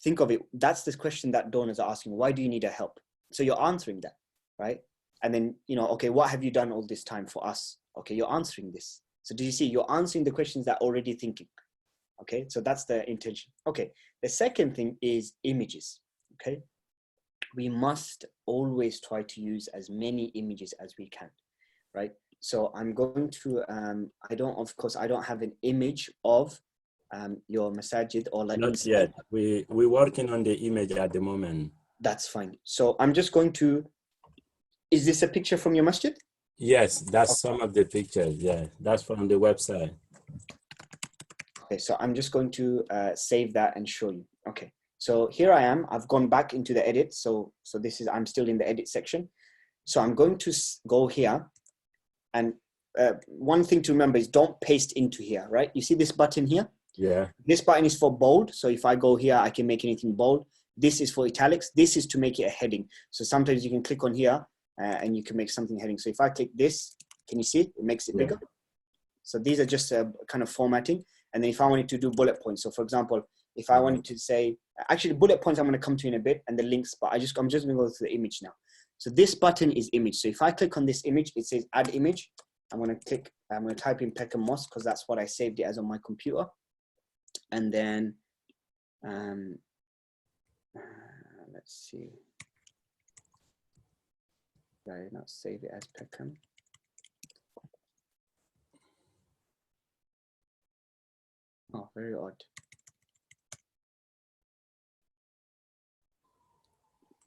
think of it, that's this question that donors are asking. Why do you need our help? So you're answering that, right? And then, you know, okay, what have you done all this time for us? Okay, you're answering this. So do you see, you're answering the questions that are already thinking. Okay, so that's the intention. Okay, the second thing is images. Okay, we must always try to use as many images as we can, right? So I'm going to, I don't have an image of your masajid or like. Not yet. We're working on the image at the moment. That's fine. So I'm just going to, is this a picture from your masjid? Yes, that's some of the pictures. Yeah, that's from the website. Okay, so I'm just going to save that and show you. Okay, so here I am. I've gone back into the edit. So this is, I'm still in the edit section. So I'm going to go here. And one thing to remember is don't paste into here, right? You see this button here? Yeah. This button is for bold. So if I go here, I can make anything bold. This is for italics. This is to make it a heading. So sometimes you can click on here and you can make something heading. So if I click this, can you see it? It makes it bigger. So these are just kind of formatting. And then if I wanted to do bullet points. So for example, if I wanted to say, actually bullet points, I'm going to come to in a bit, and the links, but I'm just going to go to the image now. So this button is image. So if I click on this image, it says add image. I'm going to type in Peckham Mosque because that's what I saved it as on my computer. And then, let's see. Did I not save it as Peckham? Oh, very odd.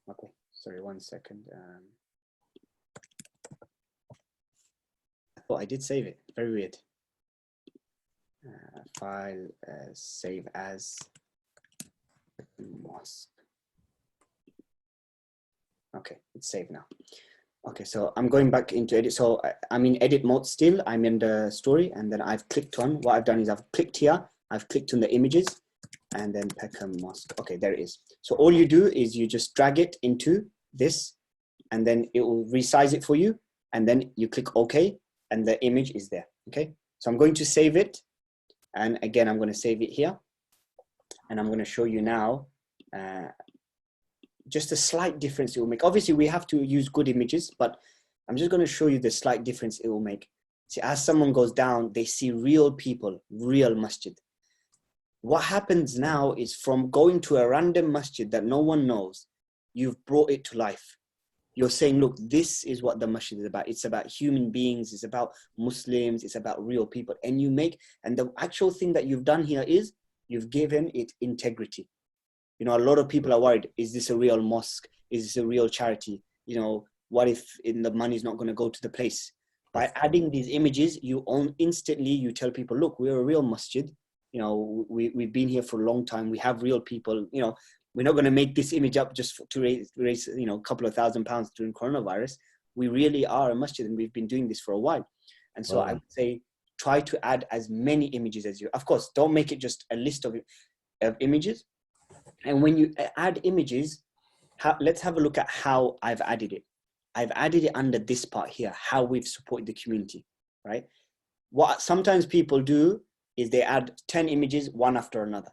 Okay, sorry, 1 second. I thought I did save it. Very weird. File, save as Mosque. Okay, it's saved now. Okay, so I'm going back into edit. So I'm in edit mode still. I'm in the story, and then I've clicked on, what I've done is I've clicked here. I've clicked on the images and then Peckham Mosque. Okay, there it is. So all you do is you just drag it into this and then it will resize it for you. And then you click OK and the image is there. Okay, so I'm going to save it. And again, I'm going to save it here. And I'm going to show you now just a slight difference it will make. Obviously, we have to use good images, but I'm just going to show you the slight difference it will make. See, as someone goes down, they see real people, real masjid. What happens now is from going to a random masjid that no one knows, you've brought it to life. You're saying, look, this is what the masjid is about. It's about human beings. It's about Muslims. It's about real people. And you make, and the actual thing that you've done here is you've given it integrity. You know, a lot of people are worried, is this a real mosque? Is this a real charity? You know, what if the money is not going to go to the place? By adding these images, you instantly, you tell people, look, we're a real masjid. You know, we've been here for a long time. We have real people. You know, we're not going to make this image up just to raise, you know, a couple of £1,000 during coronavirus. We really are a masjid and we've been doing this for a while. And so I would say, try to add as many images as you, of course, don't make it just a list of images. And when you add images, let's have a look at how I've added it. I've added it under this part here, how we've supported the community, right? What sometimes people do is they add 10 images, one after another.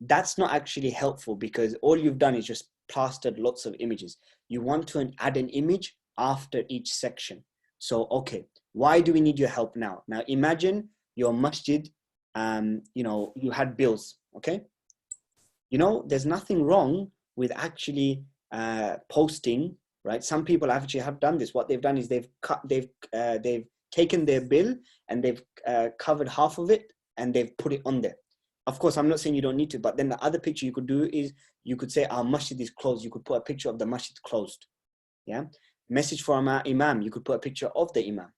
That's not actually helpful because all you've done is just plastered lots of images. You want to add an image after each section. So, okay, why do we need your help now? Now, imagine your masjid, you know, you had bills, okay? You know, there's nothing wrong with actually posting, right? Some people actually have done this. What they've done is they've taken their bill and they've covered half of it and they've put it on there. Of course, I'm not saying you don't need to, but then the other picture you could do is you could say our masjid is closed. You could put a picture of the masjid closed. Yeah. Message from our imam. You could put a picture of the imam.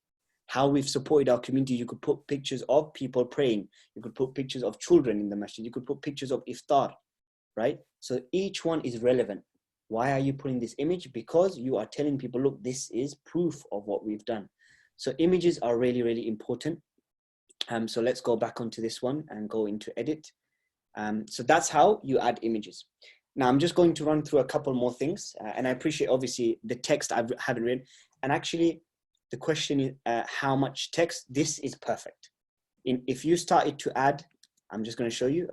How we've supported our community. You could put pictures of people praying. You could put pictures of children in the masjid. You could put pictures of iftar, right? So each one is relevant. Why are you putting this image? Because you are telling people, look, this is proof of what we've done. So images are really, really important. So let's go back onto this one and go into edit. So that's how you add images. Now I'm just going to run through a couple more things, and I appreciate obviously the text I haven't read. And actually the question is how much text. This is perfect. If you started to add, I'm just going to show you,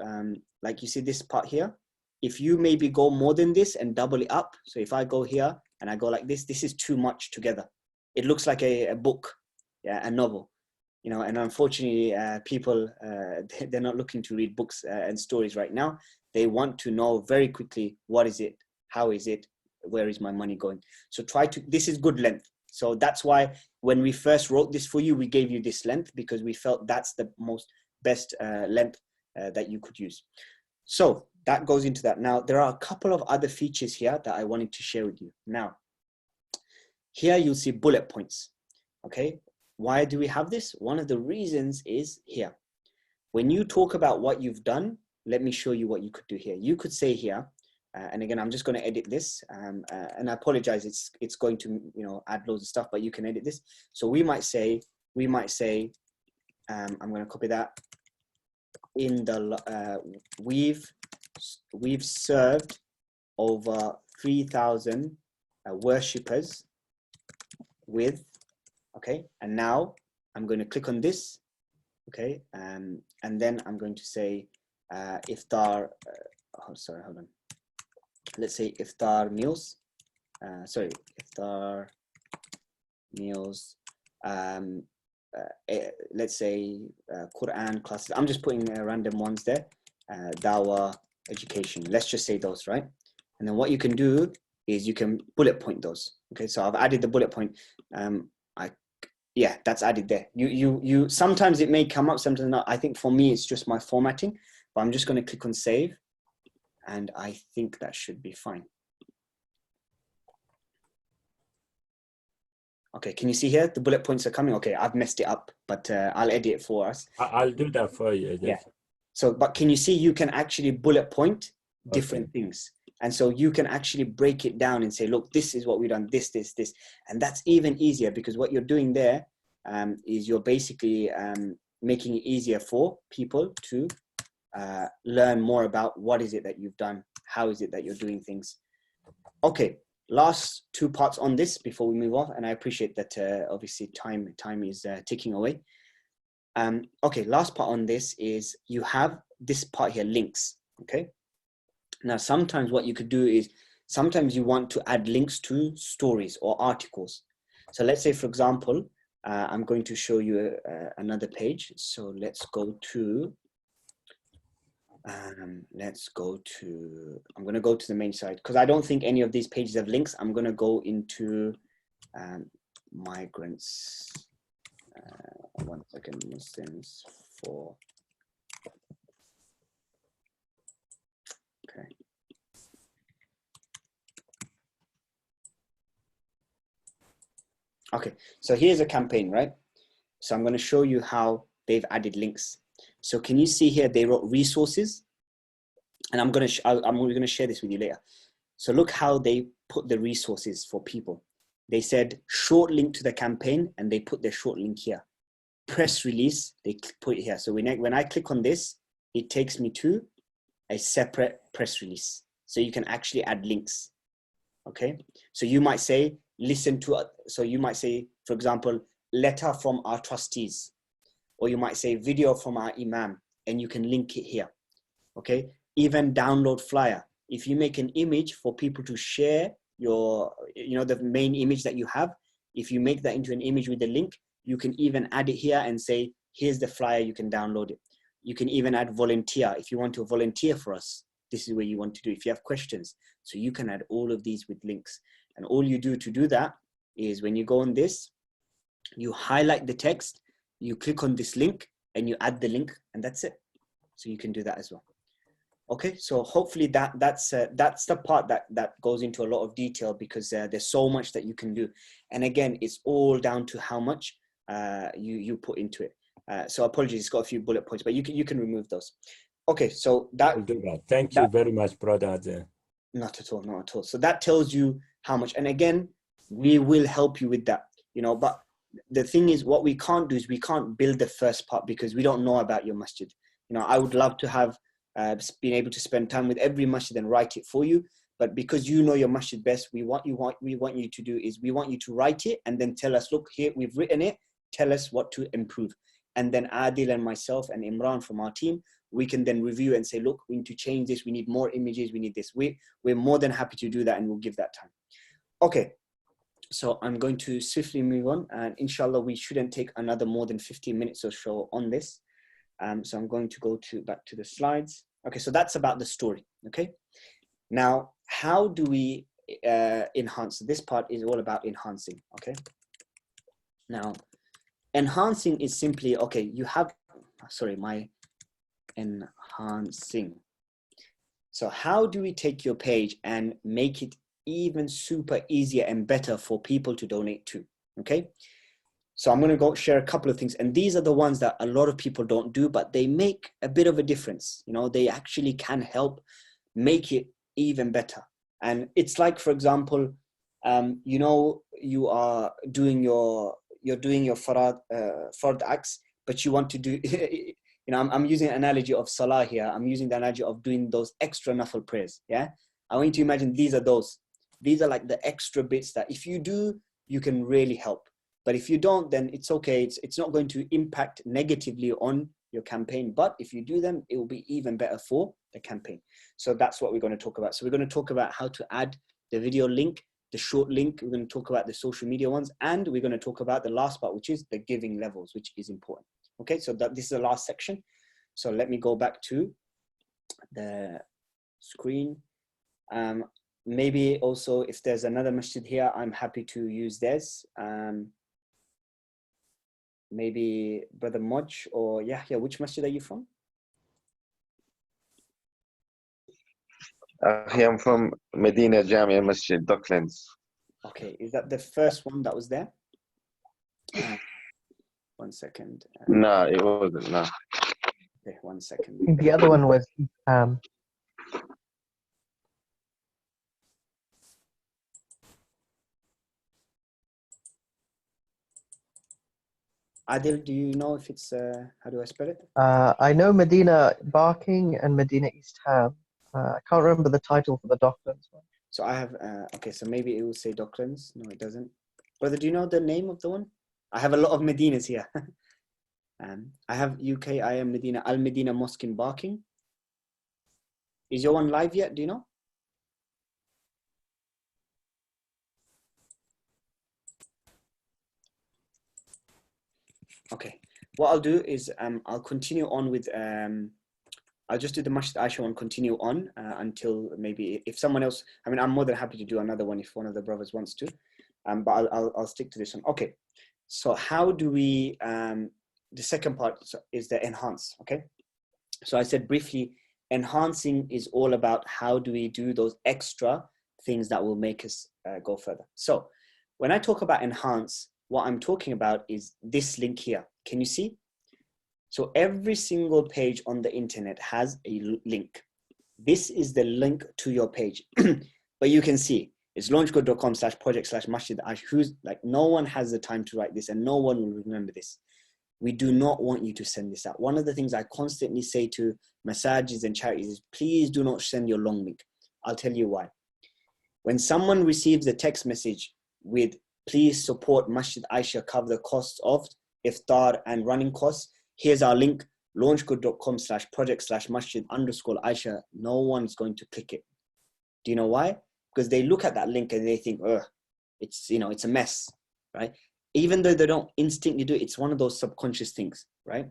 like you see this part here. If you maybe go more than this and double it up. So if I go here and I go like this, this is too much together. It looks like a book, yeah, a novel. You know, and unfortunately, people, they're not looking to read books and stories right now. They want to know very quickly, what is it? How is it? Where is my money going? So this is good length. So that's why when we first wrote this for you, we gave you this length because we felt that's the best length that you could use. So that goes into that. Now, there are a couple of other features here that I wanted to share with you. Now, here you'll see bullet points, okay? Why do we have this? One of the reasons is here. When you talk about what you've done, let me show you what you could do here. You could say here, and again, I'm just going to edit this, and I apologize. It's going to, you know, add loads of stuff, but you can edit this. So we might say, I'm going to copy that. In the we've served over 3,000 worshippers with. Okay, and now I'm going to click on this, okay, and then I'm going to say iftar, sorry, hold on. Let's say iftar meals, iftar meals, let's say Quran classes. I'm just putting random ones there, dawah, education. Let's just say those, right? And then what you can do is you can bullet point those. Okay, so I've added the bullet point. Yeah, that's added there. You sometimes it may come up, sometimes not. I think for me, it's just my formatting, but I'm just going to click on save. And I think that should be fine. Okay, can you see here? The bullet points are coming. Okay, I've messed it up, but I'll edit it for us. I'll do that for you. Yeah. So, but can you see, you can actually bullet point different things. And so you can actually break it down and say, look, this is what we've done, this. And that's even easier because what you're doing there is you're basically making it easier for people to learn more about what is it that you've done, how is it that you're doing things. Okay, last two parts on this before we move on. And I appreciate that obviously time is ticking away. Okay, last part on this is you have this part here, links, okay? Now, sometimes what you could do is, sometimes you want to add links to stories or articles. So let's say, for example, I'm going to show you another page. So let's go to, I'm going to go to the main site because I don't think any of these pages have links. I'm going to go into migrants. 1 second, Muslims for. Okay. Okay, so here's a campaign, right? So I'm going to show you how they've added links. So can you see here, they wrote resources, and I'm going to share this with you later. So look how they put the resources for people. They said short link to the campaign, and they put their short link here. Press release, they put it here. So when I click on this, it takes me to a separate press release. So you can actually add links. Okay. So you might say, so you might say, for example, letter from our trustees, or you might say video from our imam, and you can link it here. Okay. Even download flyer. If you make an image for people to share your, the main image that you have, if you make that into an image with a link, you can even add it here and say, here's the flyer, you can download it. You can even add volunteer. If you want to volunteer for us, this is where you want to do. If you have questions, so you can add all of these with links. And all you do to do that is when you go on this, you highlight the text, you click on this link and you add the link, and that's it. So you can do that as well. Okay, so hopefully that's the part that goes into a lot of detail, because there's so much that you can do. And again, it's all down to how much you put into it. So apologies, it's got a few bullet points, but you can remove those. Okay, so I'll do that. Thank you very much, brother. Not at all, not at all. So that tells you how much. And again, we will help you with that, you know. But the thing is, what we can't do is we can't build the first part because we don't know about your masjid. You know, I would love to have been able to spend time with every masjid and write it for you. But because you know your masjid best, we want you to do is we want you to write it and then tell us, look, here, we've written it. Tell us what to improve. And then Adil and myself and Imran from our team, we can then review and say, look, we need to change this. We need more images. We need this. We're more than happy to do that, and we'll give that time. Okay. So I'm going to swiftly move on, and inshallah, we shouldn't take another more than 15 minutes or so on this. So I'm going to go back to the slides. Okay. So that's about the story. Okay. Now, how do we enhance? This part is all about enhancing. Okay. Now, enhancing is simply, okay, you have, sorry, my enhancing. So how do we take your page and make it even super easier and better for people to donate to? Okay. So I'm going to go share a couple of things. And these are the ones that a lot of people don't do, but they make a bit of a difference. You know, they actually can help make it even better. And it's like, for example, you know, you're doing your fard acts, but you want to do, you know, I'm using an analogy of salah here. I'm using the analogy of doing those extra nafil prayers. Yeah. I want you to imagine these are like the extra bits that if you do, you can really help. But if you don't, then it's okay. It's not going to impact negatively on your campaign. But if you do them, it will be even better for the campaign. So that's what we're going to talk about. So we're going to talk about how to add the video link, the short link. We're going to talk about the social media ones, and we're going to talk about the last part, which is the giving levels, which is important. Okay, so this is the last section. So let me go back to the screen. Maybe also if there's another masjid here, I'm happy to use theirs. Maybe Brother Moj or Yahya, which masjid are you from? I'm from Medina Jamia Masjid, Docklands. Okay, is that the first one that was there? 1 second. No, it wasn't, no. Okay, 1 second. The other one was Adil, do you know if it's, how do I spell it? I know Medina Barking and Medina East Ham. I can't remember the title for the Docklands one. So I have, okay, so maybe it will say Docklands. No, it doesn't. Brother, do you know the name of the one? I have a lot of Medinas here. I have UK, I am Medina, Al Medina Mosque in Barking. Is your one live yet? Do you know? Okay, what I'll do is I'll continue on with, I'll just do the Masjid Aisha one, continue on until maybe if someone else, I mean, I'm more than happy to do another one if one of the brothers wants to, but I'll stick to this one. Okay, so how do we, the second part is the enhance, okay? So I said briefly, enhancing is all about how do we do those extra things that will make us go further. So when I talk about enhance, what I'm talking about is this link here. Can you see? So every single page on the internet has a link. This is the link to your page. But you can see it's launchcode.com/project/masjid. Who's like, no one has the time to write this and no one will remember this. We do not want you to send this out. One of the things I constantly say to masajids and charities is please do not send your long link. I'll tell you why. When someone receives a text message with please support Masjid Aisha, cover the costs of iftar and running costs, here's our link, launchgood.com/project/masjid_Aisha. No one's going to click it. Do you know why? Because they look at that link and they think, it's, you know, it's a mess, right? Even though they don't instinctively do it, it's one of those subconscious things, right?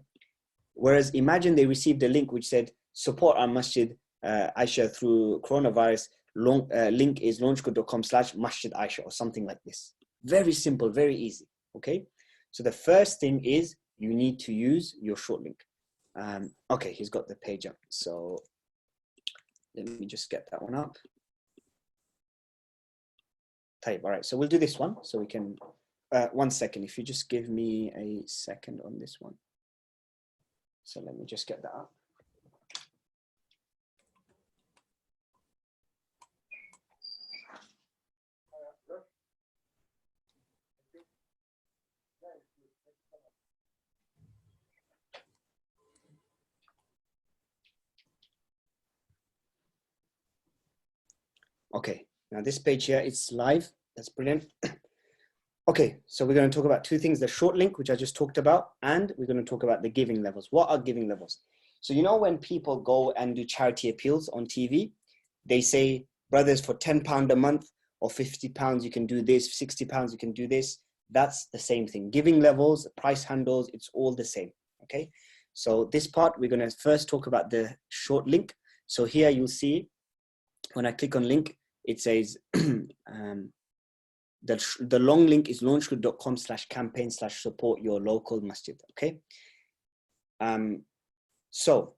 Whereas imagine they received a link which said, support our masjid, Aisha through coronavirus, link is launchgood.com/Masjid Aisha or something like this. Very simple, very easy. Okay. So the first thing is you need to use your short link. Okay, he's got the page up. So let me just get that one up. Type. All right, so we'll do this one so we can, 1 second, if you just give me a second on this one. So let me just get that up. Okay, now this page here, it's live. That's brilliant. Okay, so we're going to talk about two things, the short link, which I just talked about, and we're going to talk about the giving levels. What are giving levels? So you know when people go and do charity appeals on TV, they say, brothers, for £10 a month or £50, you can do this, £60, you can do this. That's the same thing. Giving levels, price handles, it's all the same, okay? So this part, we're going to first talk about the short link. So here you'll see, when I click on link, it says, the long link is launchgood.com/campaign/support your local masjid. Okay. So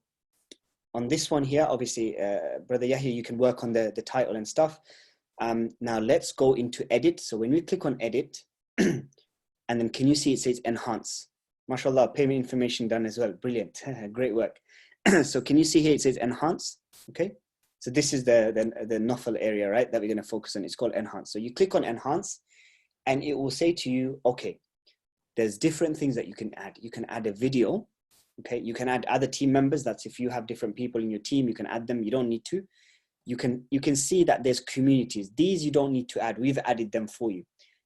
on this one here, obviously, Brother Yahya, you can work on the title and stuff. Now let's go into edit. So when we click on edit, and then can you see it says enhance? MashaAllah, payment information done as well. Brilliant. Great work. So can you see here it says enhance? Okay. So this is the Nafal area, right, that we're going to focus on. It's called enhance. So you click on enhance and it will say to you, okay, there's different things that you can add. You can add a video. Okay. You can add other team members. That's if you have different people in your team, you can add them. You don't need to. You can see that there's communities. These you don't need to add. We've added them for you.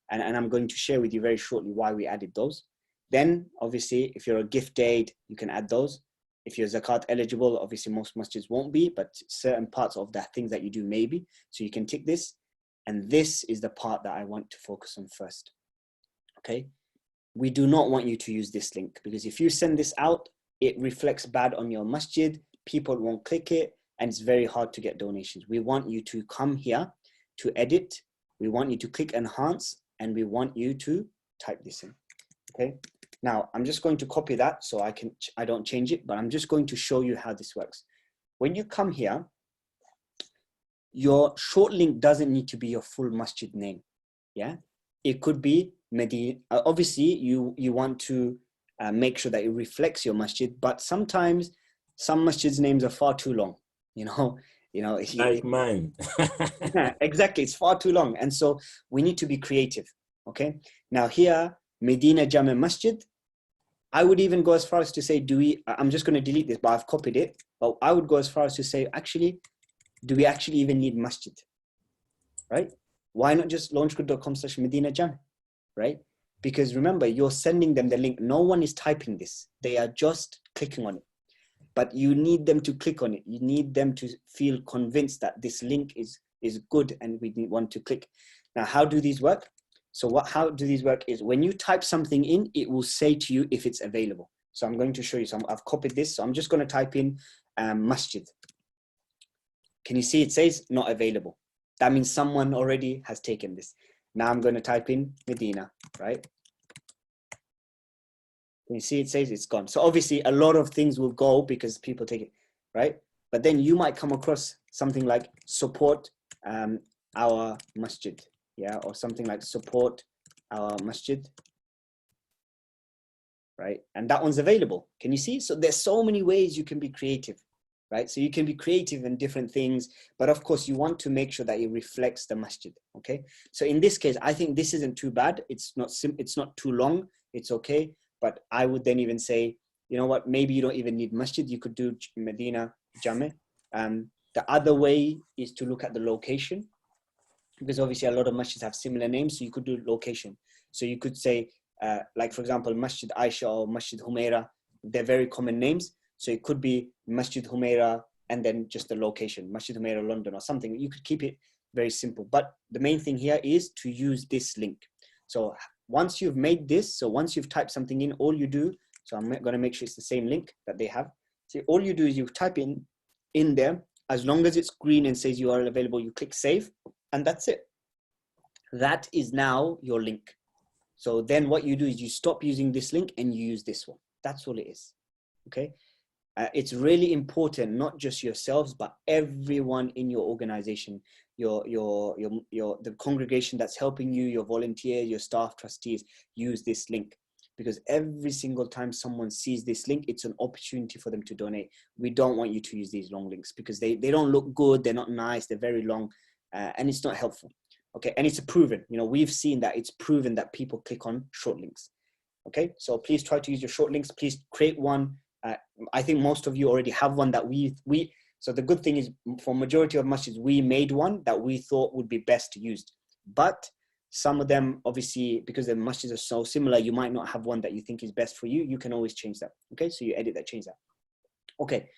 And I'm going to share with you very shortly why we added those. Then obviously, if you're a gift aid, you can add those. If you're zakat eligible, obviously most masjids won't be, but certain parts of the things that you do may be. So you can tick this. And this is the part that I want to focus on first. Okay. We do not want you to use this link because if you send this out, it reflects bad on your masjid. People won't click it and it's very hard to get donations. We want you to come here to edit. We want you to click enhance and we want you to type this in. Okay. Now, I'm just going to copy that so I don't change it, but I'm just going to show you how this works. When you come here, your short link doesn't need to be your full masjid name. Yeah, it could be Medina. Obviously, you want to make sure that it reflects your masjid, but sometimes some masjids names are far too long. Like mine. Exactly, it's far too long, and so we need to be creative. Okay, now here, Medina Jame Masjid. I would even go as far as to say, I'm just going to delete this, but I've copied it. But I would go as far as to say, actually, do we actually even need masjid? Right? Why not just launchgood.com/Medina Jam? Right? Because remember, you're sending them the link. No one is typing this. They are just clicking on it. But you need them to click on it. You need them to feel convinced that this link is good and we want to click. Now, how do these work? So how do these work is when you type something in, it will say to you if it's available. So I'm going to show you some. I've copied this. So I'm just going to type in masjid. Can you see it says not available? That means someone already has taken this. Now I'm going to type in Medina, right? Can you see it says it's gone? So obviously a lot of things will go because people take it, right? But then you might come across something like support our masjid. Yeah, or something like support our masjid, right? And that one's available. Can you see? So there's so many ways you can be creative, right? So you can be creative in different things, but of course you want to make sure that it reflects the masjid, okay? So in this case, I think this isn't too bad. It's not too long. It's okay. But I would then even say, you know what, maybe you don't even need masjid. You could do Medina Jame. The other way is to look at the location, because obviously a lot of masjids have similar names, so you could do location. So you could say, like for example, Masjid Aisha or Masjid Humaira, they're very common names. So it could be Masjid Humaira and then just the location, Masjid Humaira London or something. You could keep it very simple. But the main thing here is to use this link. So once you've made this, so once you've typed something in, all you do, so I'm going to make sure it's the same link that they have. So all you do is you type in there, As long as it's green and says URL available, you click save, and that's it. That is now your link. So then what you do is you stop using this link and you use this one. That's all it is. Okay. It's really important, not just yourselves, but everyone in your organization, the congregation that's helping you, your volunteers, your staff, trustees, use this link. Because every single time someone sees this link, it's an opportunity for them to donate. We don't want you to use these long links because they don't look good, they're not nice, they're very long, and it's not helpful. Okay, and it's proven, we've seen that it's proven that people click on short links. Okay, so please try to use your short links. Please create one. I think most of you already have one that so the good thing is for majority of masjids, we made one that we thought would be best used. But some of them, obviously, because the masjids are so similar, you might not have one that you think is best for you. You can always change that. Okay, so you edit that, change that. Okay,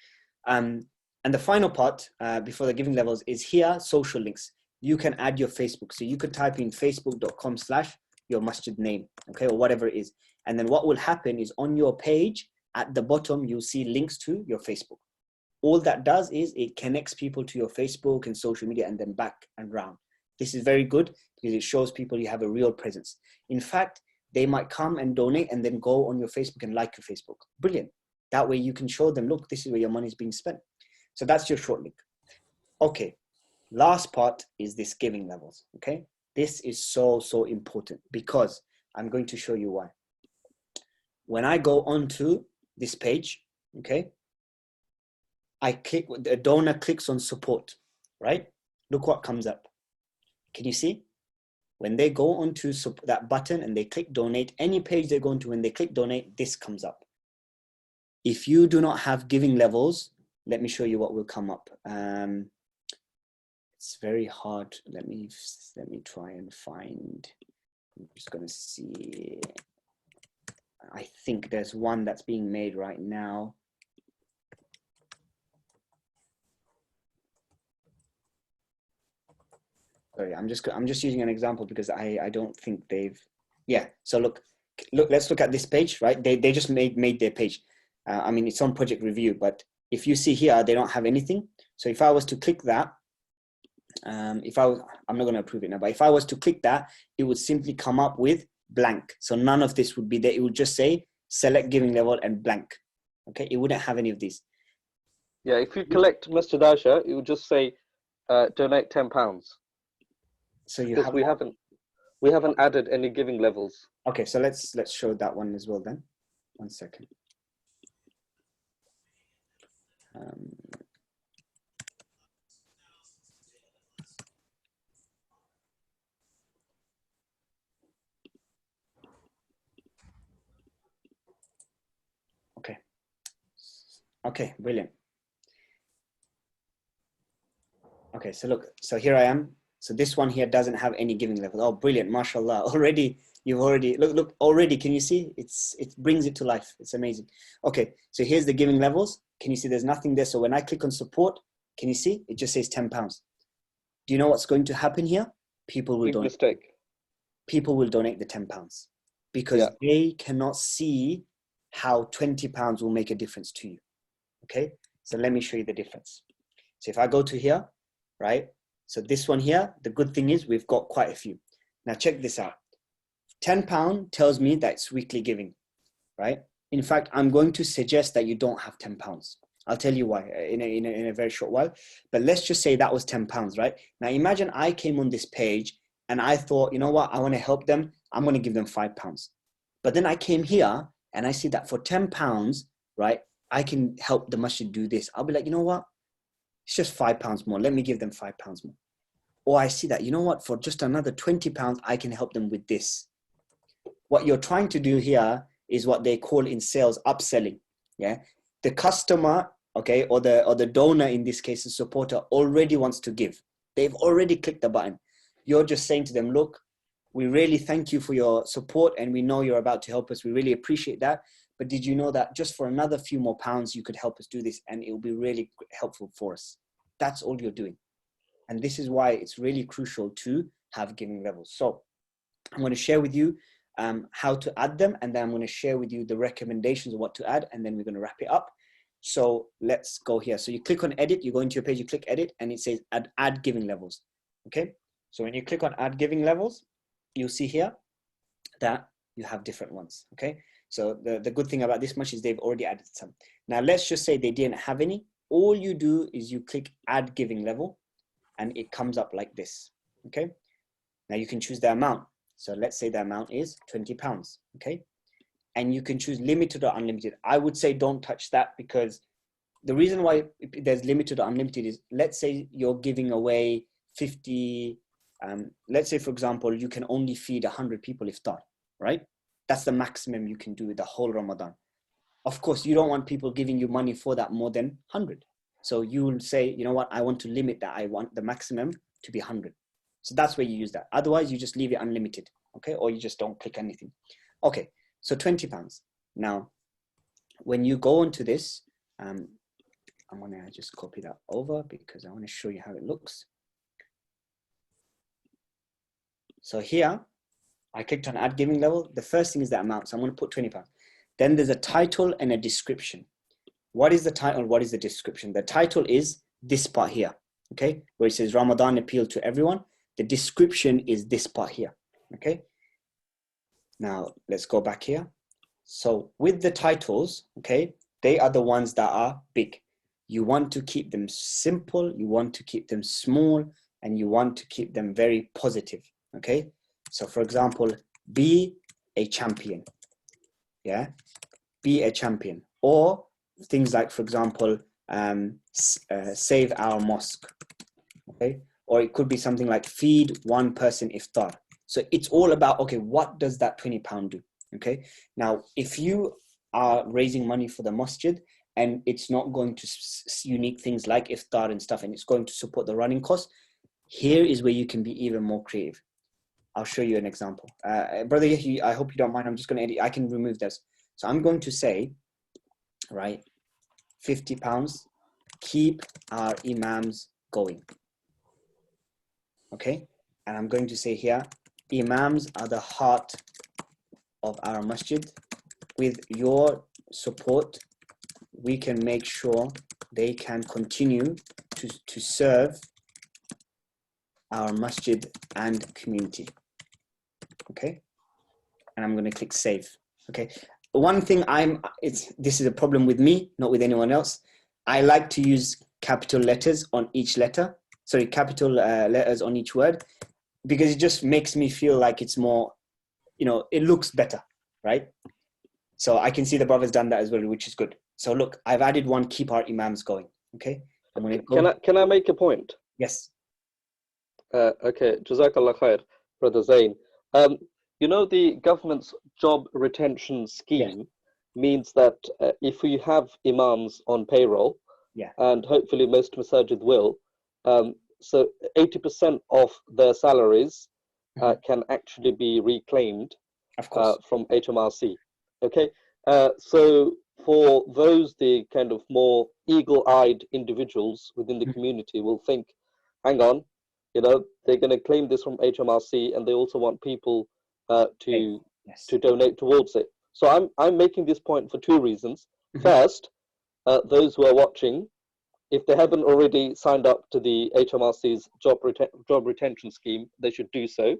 and the final part before the giving levels is here, social links. You can add your Facebook. So you could type in facebook.com/your masjid name, okay, or whatever it is. And then what will happen is on your page, at the bottom, you'll see links to your Facebook. All that does is it connects people to your Facebook and social media and then back and round. This is very good because it shows people you have a real presence. In fact, they might come and donate and then go on your Facebook and like your Facebook. Brilliant. That way you can show them, look, this is where your money is being spent. So that's your short link. Okay. Last part is this giving levels. Okay. This is so important because I'm going to show you why. When I go onto this page, okay, I click, the donor clicks on support, right? Look what comes up. Can you see? When they go onto that button and they click donate, any page they go into, when they click donate, this comes up. If you do not have giving levels, let me show you what will come up. It's very hard. Let me try and find. I'm just going to see. I think there's one that's being made right now. Sorry, I'm just using an example because I don't think they've. Yeah. So look. Let's look at this page, right? They just made their page. I mean, it's on project review, but if you see here, they don't have anything. So if I was to click that, I'm not going to approve it now, but if I was to click that, it would simply come up with blank. So none of this would be there. It would just say select giving level and blank. Okay, it wouldn't have any of these. Yeah, if you collect Mr. Dasha, it would just say donate £10. So you because we haven't added any giving levels. Okay, so let's show that one as well then. 1 second. Okay, brilliant. Okay, so look, so here I am. So this one here doesn't have any giving level. Oh, brilliant, mashallah. Already, look, already, can you see? It brings it to life. It's amazing. Okay, so here's the giving levels. Can you see there's nothing there? So when I click on support, can you see? It just says £10. Do you know what's going to happen here? People will donate. Mistake. People will donate the £10 because they cannot see how £20 will make a difference to you. Okay, so let me show you the difference. So if I go to here, right? So this one here, the good thing is we've got quite a few. Now check this out. £10 tells me that it's weekly giving, right? In fact, I'm going to suggest that you don't have £10. I'll tell you why in a very short while. But let's just say that was £10, right? Now imagine I came on this page and I thought, you know what? I want to help them. I'm going to give them £5. But then I came here and I see that for £10, right? I can help the masjid do this. I'll be like, you know what? It's just £5 more. Let me give them £5 more. Or I see that, you know what? For just another £20, I can help them with this. What you're trying to do here is what they call in sales upselling. Yeah, the customer, okay, or the donor in this case, the supporter already wants to give. They've already clicked the button. You're just saying to them, look, we really thank you for your support and we know you're about to help us. We really appreciate that. But did you know that just for another few more pounds, you could help us do this and it will be really helpful for us? That's all you're doing. And this is why it's really crucial to have giving levels. So I'm going to share with you how to add them. And then I'm going to share with you the recommendations of what to add. And then we're going to wrap it up. So let's go here. So you click on edit, you go into your page, you click edit, and it says add giving levels. Okay. So when you click on add giving levels, you'll see here that you have different ones. Okay. So the good thing about this much is they've already added some. Now let's just say they didn't have any. All you do is you click add giving level and it comes up like this. Okay. Now you can choose the amount. So let's say the amount is £20. Okay. And you can choose limited or unlimited. I would say don't touch that, because the reason why there's limited or unlimited is, let's say you're giving away 50, let's say for example, you can only feed 100 people iftar, right? That's the maximum you can do the whole Ramadan. Of course, you don't want people giving you money for that more than 100. So you will say, you know what, I want to limit that. I want the maximum to be 100. So that's where you use that. Otherwise, you just leave it unlimited, okay? Or you just don't click anything. Okay, so £20. Now, when you go into this, I'm gonna just copy that over because I want to show you how it looks. So here, I clicked on add giving level. The first thing is the amount. So I'm going to put £20. Then there's a title and a description. What is the title? What is the description? The title is this part here, okay? Where it says Ramadan appeal to everyone. The description is this part here, okay? Now let's go back here. So with the titles, okay, they are the ones that are big. You want to keep them simple. You want to keep them small, and you want to keep them very positive, okay? So for example, be a champion, yeah? Be a champion. Or things like, for example, save our mosque, okay? Or it could be something like feed one person iftar. So it's all about, okay, what does that £20 do, okay? Now, if you are raising money for the masjid and it's not going to unique things like iftar and stuff, and it's going to support the running costs, here is where you can be even more creative. I'll show you an example. Brother, I hope you don't mind. I'm just going to edit. I can remove this. So I'm going to say, right, £50, keep our imams going. Okay. And I'm going to say here, imams are the heart of our masjid. With your support, we can make sure they can continue to serve our masjid and community. Okay. And I'm going to click save. Okay. One thing this is a problem with me, not with anyone else. I like to use capital letters on each letter. Sorry, capital letters on each word, because it just makes me feel like it's more, it looks better, right? So I can see the brother's done that as well, which is good. So look, I've added one, keep our imams going. Okay. I'm going to go. Can I make a point? Yes. Okay, Jazakallah khair, Brother Zain. The government's job retention scheme means that if we have imams on payroll, and hopefully most masajid will, so 80% of their salaries can actually be reclaimed, of course, from HMRC. Okay, so for those, the kind of more eagle-eyed individuals within the community will think, hang on, they're going to claim this from HMRC, and they also want people to donate towards it. So I'm making this point for two reasons. First, those who are watching, if they haven't already signed up to the HMRC's job retention scheme, they should do so,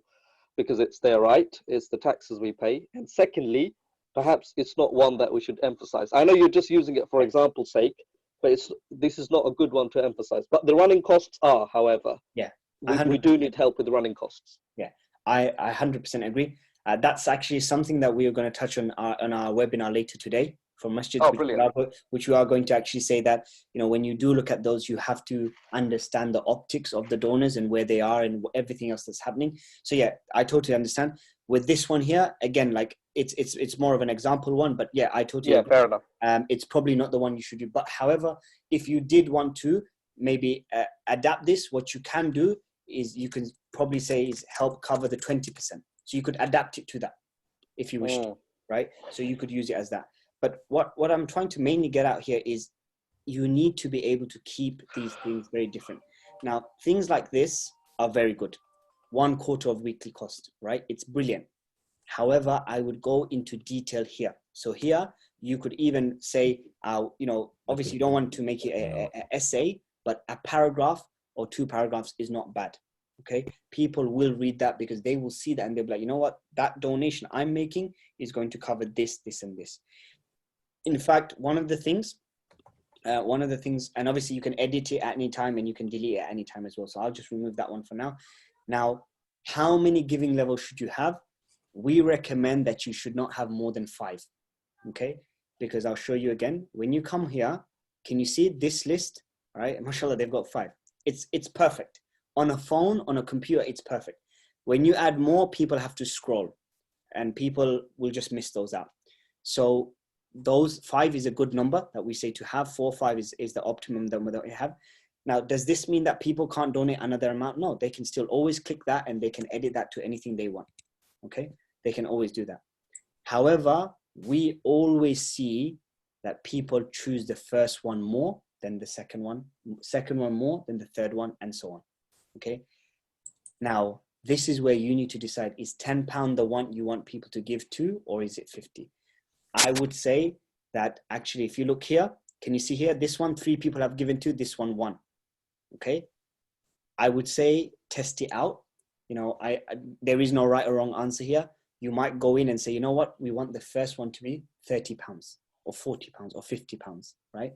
because it's their right, it's the taxes we pay. And secondly, perhaps it's not one that we should emphasize. I know you're just using it for example's sake, but this is not a good one to emphasize. But the running costs are, however. Yeah. We do need help with the running costs. Yeah, I 100% agree. That's actually something that we are going to touch on our webinar later today for masjids, which we are going to actually say that, when you do look at those, you have to understand the optics of the donors and where they are and everything else that's happening. So yeah, I totally understand. With this one here, again, like it's more of an example one, but yeah, I totally agree. Fair enough. It's probably not the one you should do. But however, if you did want to maybe adapt this, what you can do is you can probably say is help cover the 20%. So you could adapt it to that if you wish to, right? So you could use it as that. But what I'm trying to mainly get out here is you need to be able to keep these things very different. Now, things like this are very good. 1/4 of weekly cost, right? It's brilliant. However, I would go into detail here. So here You could even say, you know, obviously you don't want to make it an essay, but a paragraph or 2 paragraphs is not bad. Okay, people will read that because they will see that and they'll be like, you know what, that donation I'm making is going to cover this, this, and this. In fact, one of the things, and obviously you can edit it at any time and you can delete it at any time as well. So I'll just remove that one for now. Now, how many giving levels should you have? We recommend that you should not have more than 5. Okay, because I'll show you again. When you come here, can you see this list? All right, mashallah, they've got 5. It's perfect. On a phone, on a computer, it's perfect. When you add more, people have to scroll and people will just miss those out. So those 5 is a good number that we say to have. 4 or 5 is the optimum number that we have. Now, does this mean that people can't donate another amount? No, they can still always click that and they can edit that to anything they want. Okay, they can always do that. However, we always see that people choose the first one more than the second one more than the third one, and so on. Okay, now this is where you need to decide, is £10 the one you want people to give to, or is it 50? I would say that actually, if you look here, can you see here, this one 3 people have given to, this one 1. Okay, I would say test it out. You know, there is no right or wrong answer here. You might go in and say, you know what, we want the first one to be £30 or £40 or £50, right?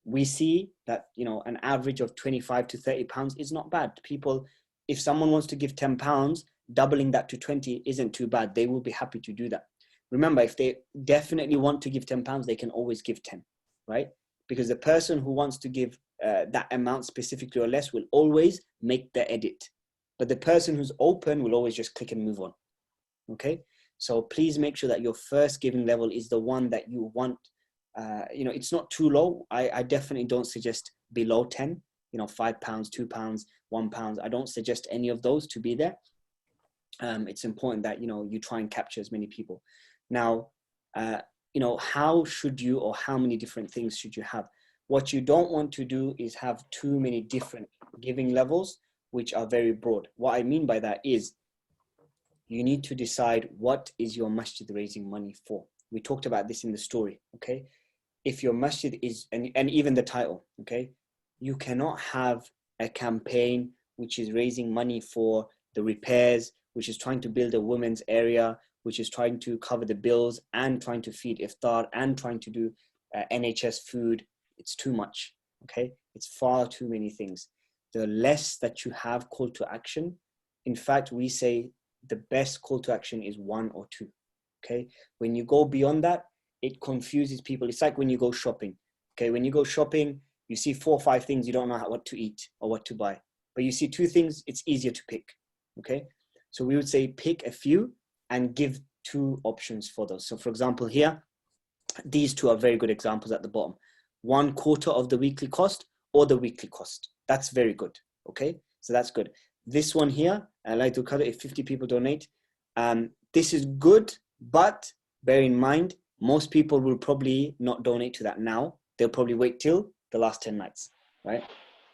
We see that, you know, an average of £25 to £30 is not bad. People, if someone wants to give £10, doubling that to 20 isn't too bad. They will be happy to do that. Remember, if they definitely want to give £10, they can always give 10, right? Because the person who wants to give that amount specifically or less will always make the edit. But the person who's open will always just click and move on. Okay, so please make sure that your first giving level is the one that you want. You know, it's not too low. I definitely don't suggest below 10, you know, £5, £2, £1. I don't suggest any of those to be there. It's important that, you know, you try and capture as many people. Now, you know, how should you, or how many different things should you have? What you don't want to do is have too many different giving levels, which are very broad. What I mean by that is, you need to decide what is your masjid raising money for. We talked about this in the story, okay? If your masjid is, and even the title, okay? You cannot have a campaign which is raising money for the repairs, which is trying to build a women's area, which is trying to cover the bills and trying to feed iftar and trying to do NHS food. It's too much, okay? It's far too many things. The less that you have call to action, in fact, we say the best call to action is 1 or 2, okay? When you go beyond that, it confuses people. It's like when you go shopping, okay? When you go shopping, you see 4 or 5 things, you don't know what to eat or what to buy. But you see 2 things, it's easier to pick, okay? So we would say pick a few and give 2 options for those. So for example here, these 2 are very good examples at the bottom. 1/4 of the weekly cost or the weekly cost. That's very good, okay? So that's good. This one here, I like to cut it if 50 people donate. This is good, but bear in mind, most people will probably not donate to that now. They'll probably wait till the last 10 nights, right?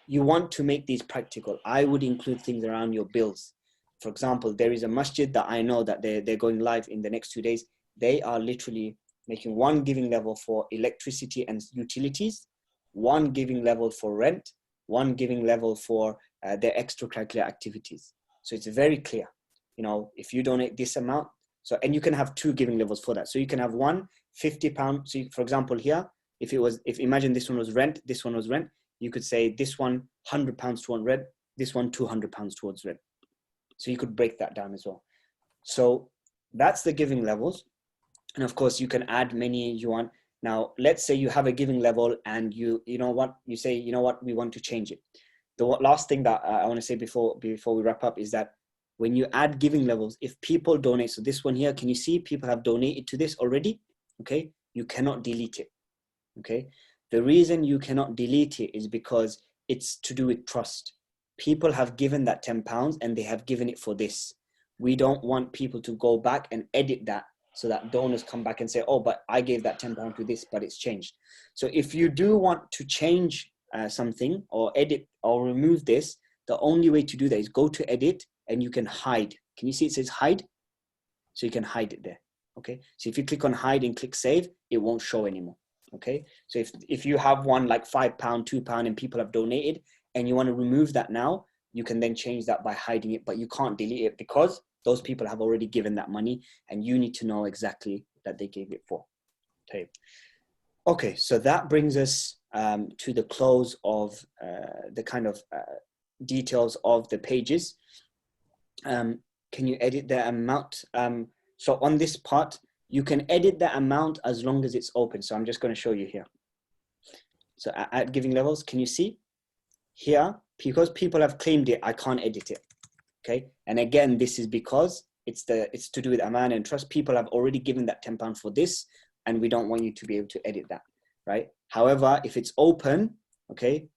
You want to make these practical. I would include things around your bills. For example, there is a masjid that I know that they're going live in the next 2 days. They are literally making 1 giving level for electricity and utilities, 1 giving level for rent, 1 giving level for their extracurricular activities. So it's very clear, you know, if you donate this amount, so, and you can have 2 giving levels for that. So you can have one £50. So for example, here, if imagine this one was rent, this one was rent, you could say this one £100 towards rent, this one £200 towards rent. So you could break that down as well. So that's the giving levels. And of course you can add many you want. Now, let's say you have a giving level and you know what, you say, you know what, we want to change it. The last thing that I want to say before we wrap up is that when you add giving levels, if people donate, so this one here, can you see people have donated to this already? Okay, you cannot delete it. Okay, the reason you cannot delete it is because it's to do with trust. People have given that £10 and they have given it for this. We don't want people to go back and edit that so that donors come back and say, oh, but I gave that £10 to this, but it's changed. So if you do want to change something or edit or remove this, the only way to do that is go to edit and you can hide. Can you see it says hide? So you can hide it there, Okay, so if you click on hide and click save, it won't show anymore. Okay, so if you have one like £5, £2, and people have donated and you want to remove that now, you can then change that by hiding it, but you can't delete it because those people have already given that money and you need to know exactly that they gave it for. Okay, so that brings us to the close of the kind of details of the pages. Can you edit the amount? So on this part, you can edit the amount as long as it's open. So I'm just going to show you here. So at giving levels, can you see here, because people have claimed it, I can't edit it. Okay. And again, this is because it's to do with aman and trust. People have already given that £10 for this, and we don't want you to be able to edit that. Right. However, if it's open, okay.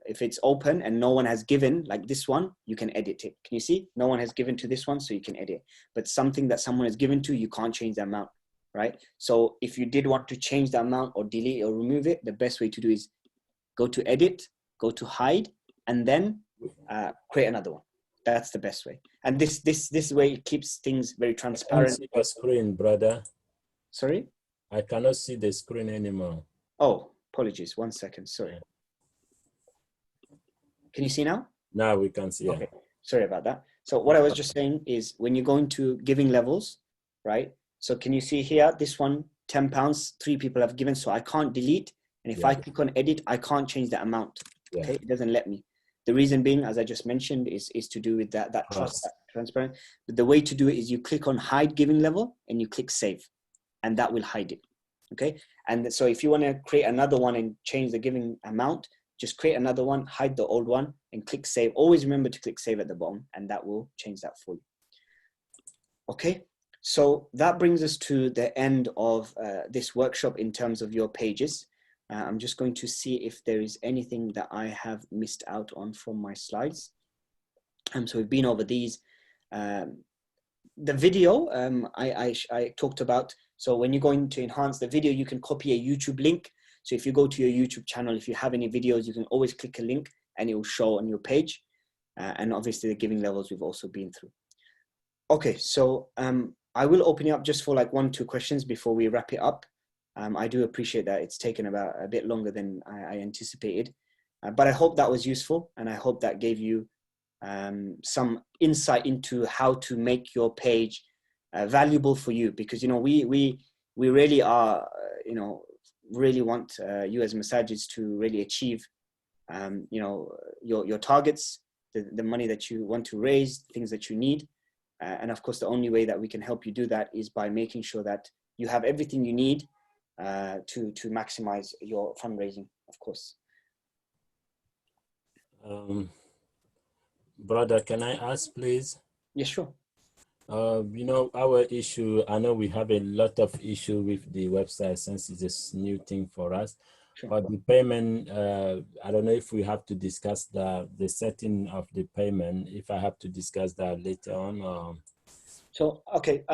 If it's open and no one has given, like this one, you can edit it. Can you see? No one has given to this one, so you can edit. But something that someone has given to, you can't change the amount, right? So if you did want to change the amount or delete or remove it, the best way to do is go to edit, go to hide, and then create another one. That's the best way. And this way it keeps things very transparent. I can't see the screen, brother. Sorry? I cannot see the screen anymore. Oh, apologies. 1 second. Sorry. Can you see now? Now we can see. Okay, sorry about that. So what I was just saying is when you go into giving levels, right? So can you see here, this one, £10, 3 people have given, so I can't delete. And if I click on edit, I can't change the amount. Okay, it doesn't let me. The reason being, as I just mentioned, is to do with that trust, that transparent. But the way to do it is you click on hide giving level and you click save, and that will hide it. Okay, and so if you want to create another one and change the giving amount, just create another one, hide the old one, and click save. Always remember to click save at the bottom, and that will change that for you. Okay, so that brings us to the end of this workshop in terms of your pages. I'm just going to see if there is anything that I have missed out on from my slides. So we've been over these. The video I talked about. So when you're going to enhance the video, you can copy a YouTube link. So if you go to your YouTube channel, if you have any videos, you can always click a link and it will show on your page. And obviously the giving levels we've also been through. Okay, so I will open it up just for like 1-2 questions before we wrap it up. I do appreciate that it's taken about a bit longer than I anticipated. But I hope that was useful, and I hope that gave you some insight into how to make your page valuable for you, because we really are really want you as masajids to really achieve your targets, the money that you want to raise, things that you need, and of course the only way that we can help you do that is by making sure that you have everything you need to maximize your fundraising, of course. Brother, can I ask, please? Yeah, sure. Our issue, I know we have a lot of issue with the website since it's a new thing for us. Sure. But the payment, I don't know if we have to discuss the setting of the payment, if I have to discuss that later on. So, okay.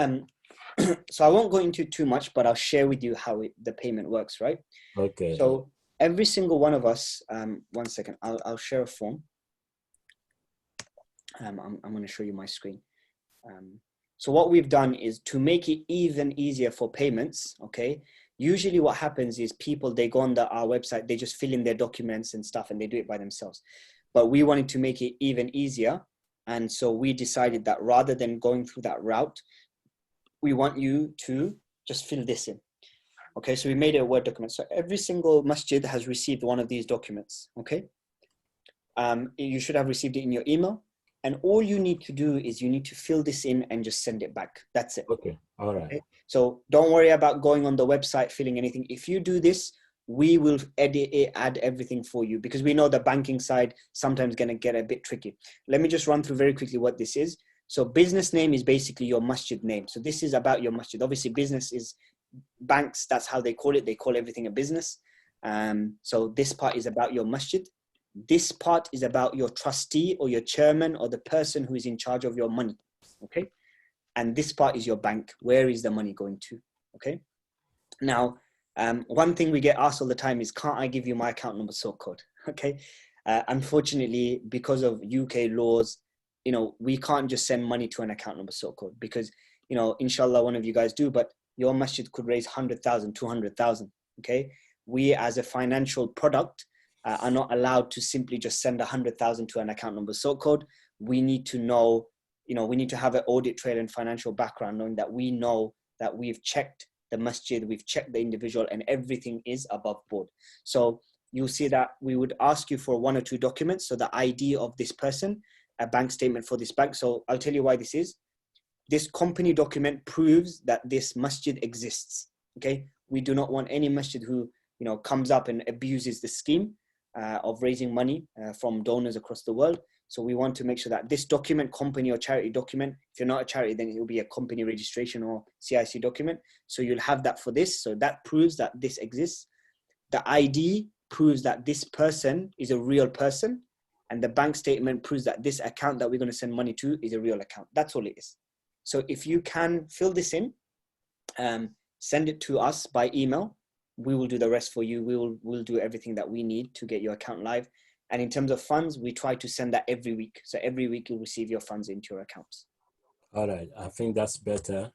So I won't go into too much, but I'll share with you how the payment works, right? Okay. So every single one of us, 1 second, I'll share a form. I'm going to show you my screen. So what we've done is to make it even easier for payments, okay? Usually what happens is people, they go on our website, they just fill in their documents and stuff and they do it by themselves. But we wanted to make it even easier. And so we decided that rather than going through that route, we want you to just fill this in. Okay, so we made a Word document. So every single masjid has received one of these documents, okay? You should have received it in your email. And all you need to do is you need to fill this in and just send it back. That's it. Okay, all right. Okay? So don't worry about going on the website, filling anything. If you do this, we will edit it, add everything for you, because we know the banking side sometimes going to get a bit tricky. Let me just run through very quickly what this is. So business name is basically your masjid name. So this is about your masjid. Obviously business is banks. That's how they call it. They call everything a business. So this part is about your masjid. This part is about your trustee or your chairman or the person who is in charge of your money. Okay. And this part is your bank. Where is the money going to? Okay. Now, one thing we get asked all the time is, can't I give you my account number, sort code? Okay. Unfortunately, because of UK laws, we can't just send money to an account number, sort code, because you know, inshallah, one of you guys do, but your masjid could raise 100,000, 200,000. Okay. We as a financial product are not allowed to simply just send 100,000 to an account number sort code. We need to know, you know, we need to have an audit trail and financial background, knowing that we know that we've checked the masjid, we've checked the individual, and everything is above board. So you'll see that we would ask you for 1 or 2 documents. So the ID of this person, a bank statement for this bank. So I'll tell you why this is. This company document proves that this masjid exists. Okay. We do not want any masjid who, you know, comes up and abuses the scheme of raising money from donors across the world. So we want to make sure that this document, company or charity document, if you're not a charity, then it will be a company registration or CIC document. So you'll have that for this. So that proves that this exists. The ID proves that this person is a real person. And the bank statement proves that this account that we're going to send money to is a real account. That's all it is. So if you can fill this in, send it to us by email. We will do the rest for you. We'll do everything that we need to get your account live. And in terms of funds, we try to send that every week. So every week you'll receive your funds into your accounts. All right. I think that's better.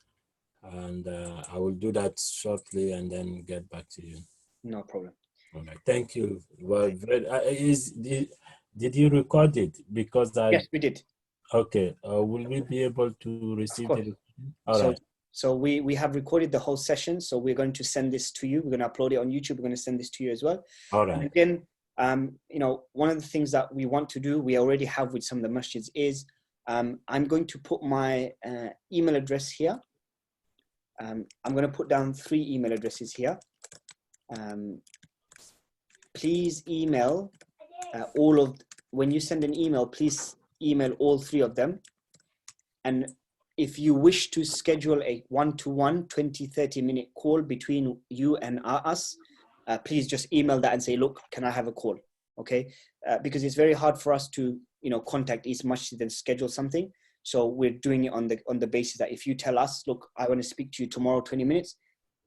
And I will do that shortly and then get back to you. No problem. All right. Thank you. Well, did you record it? Because Yes, we did. Okay. Will we be able to receive it? All right. So we have recorded the whole session. So we're going to send this to you. We're going to upload it on YouTube. We're going to send this to you as well. All right. And again, you know, one of the things that we want to do, we already have with some of the masjids is, I'm going to put my email address here. I'm going to put down 3 email addresses here. Please email when you send an email, please email all 3 of them. And if you wish to schedule a one-to-one 20-30 minute call between you and us, please just email that and say, look, can I have a call? Okay. Because it's very hard for us to, you know, contact each masjid and schedule something. So we're doing it on the basis that if you tell us, look, I want to speak to you tomorrow, 20 minutes,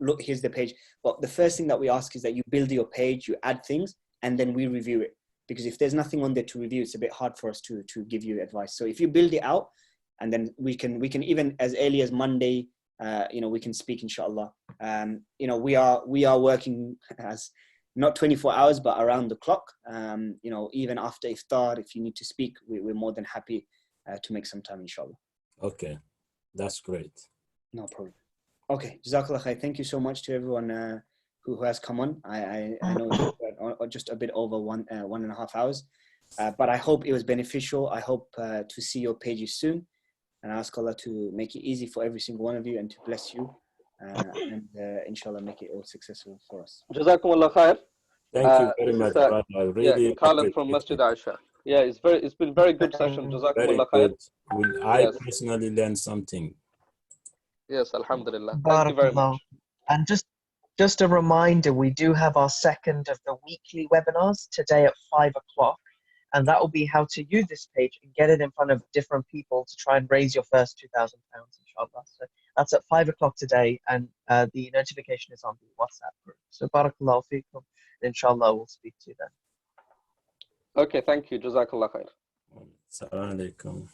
look, here's the page. But the first thing that we ask is that you build your page, you add things, and then we review it. Because if there's nothing on there to review, it's a bit hard for us to give you advice. So if you build it out, and then we can even as early as Monday, you know, we can speak, inshallah. You know, we are working as not 24 hours, but around the clock. You know, even after iftar, if you need to speak, we're more than happy to make some time, inshallah. Okay, that's great. No problem. Okay, Jazakallah khair. Thank you so much to everyone who has come on. I know just a bit over 1.5 hours, but I hope it was beneficial. I hope to see your pages soon. And I ask Allah to make it easy for every single one of you and to bless you. And inshallah, make it all successful for us. Jazakumullah khair. Thank you very much, brother. Really, Khalid from Masjid Aisha. Yeah, it's been very good session. Jazakumullah khair. I personally learned something. Yes, alhamdulillah. Thank you very much. And just a reminder, we do have our second of the weekly webinars today at 5 o'clock. And that will be how to use this page and get it in front of different people to try and raise your first £2,000, inshallah. So that's at 5 o'clock today, and the notification is on the WhatsApp group. So barakallahu feekum. Inshallah, we'll speak to you then. Okay, thank you. Jazakallah khair. Assalamu alaikum.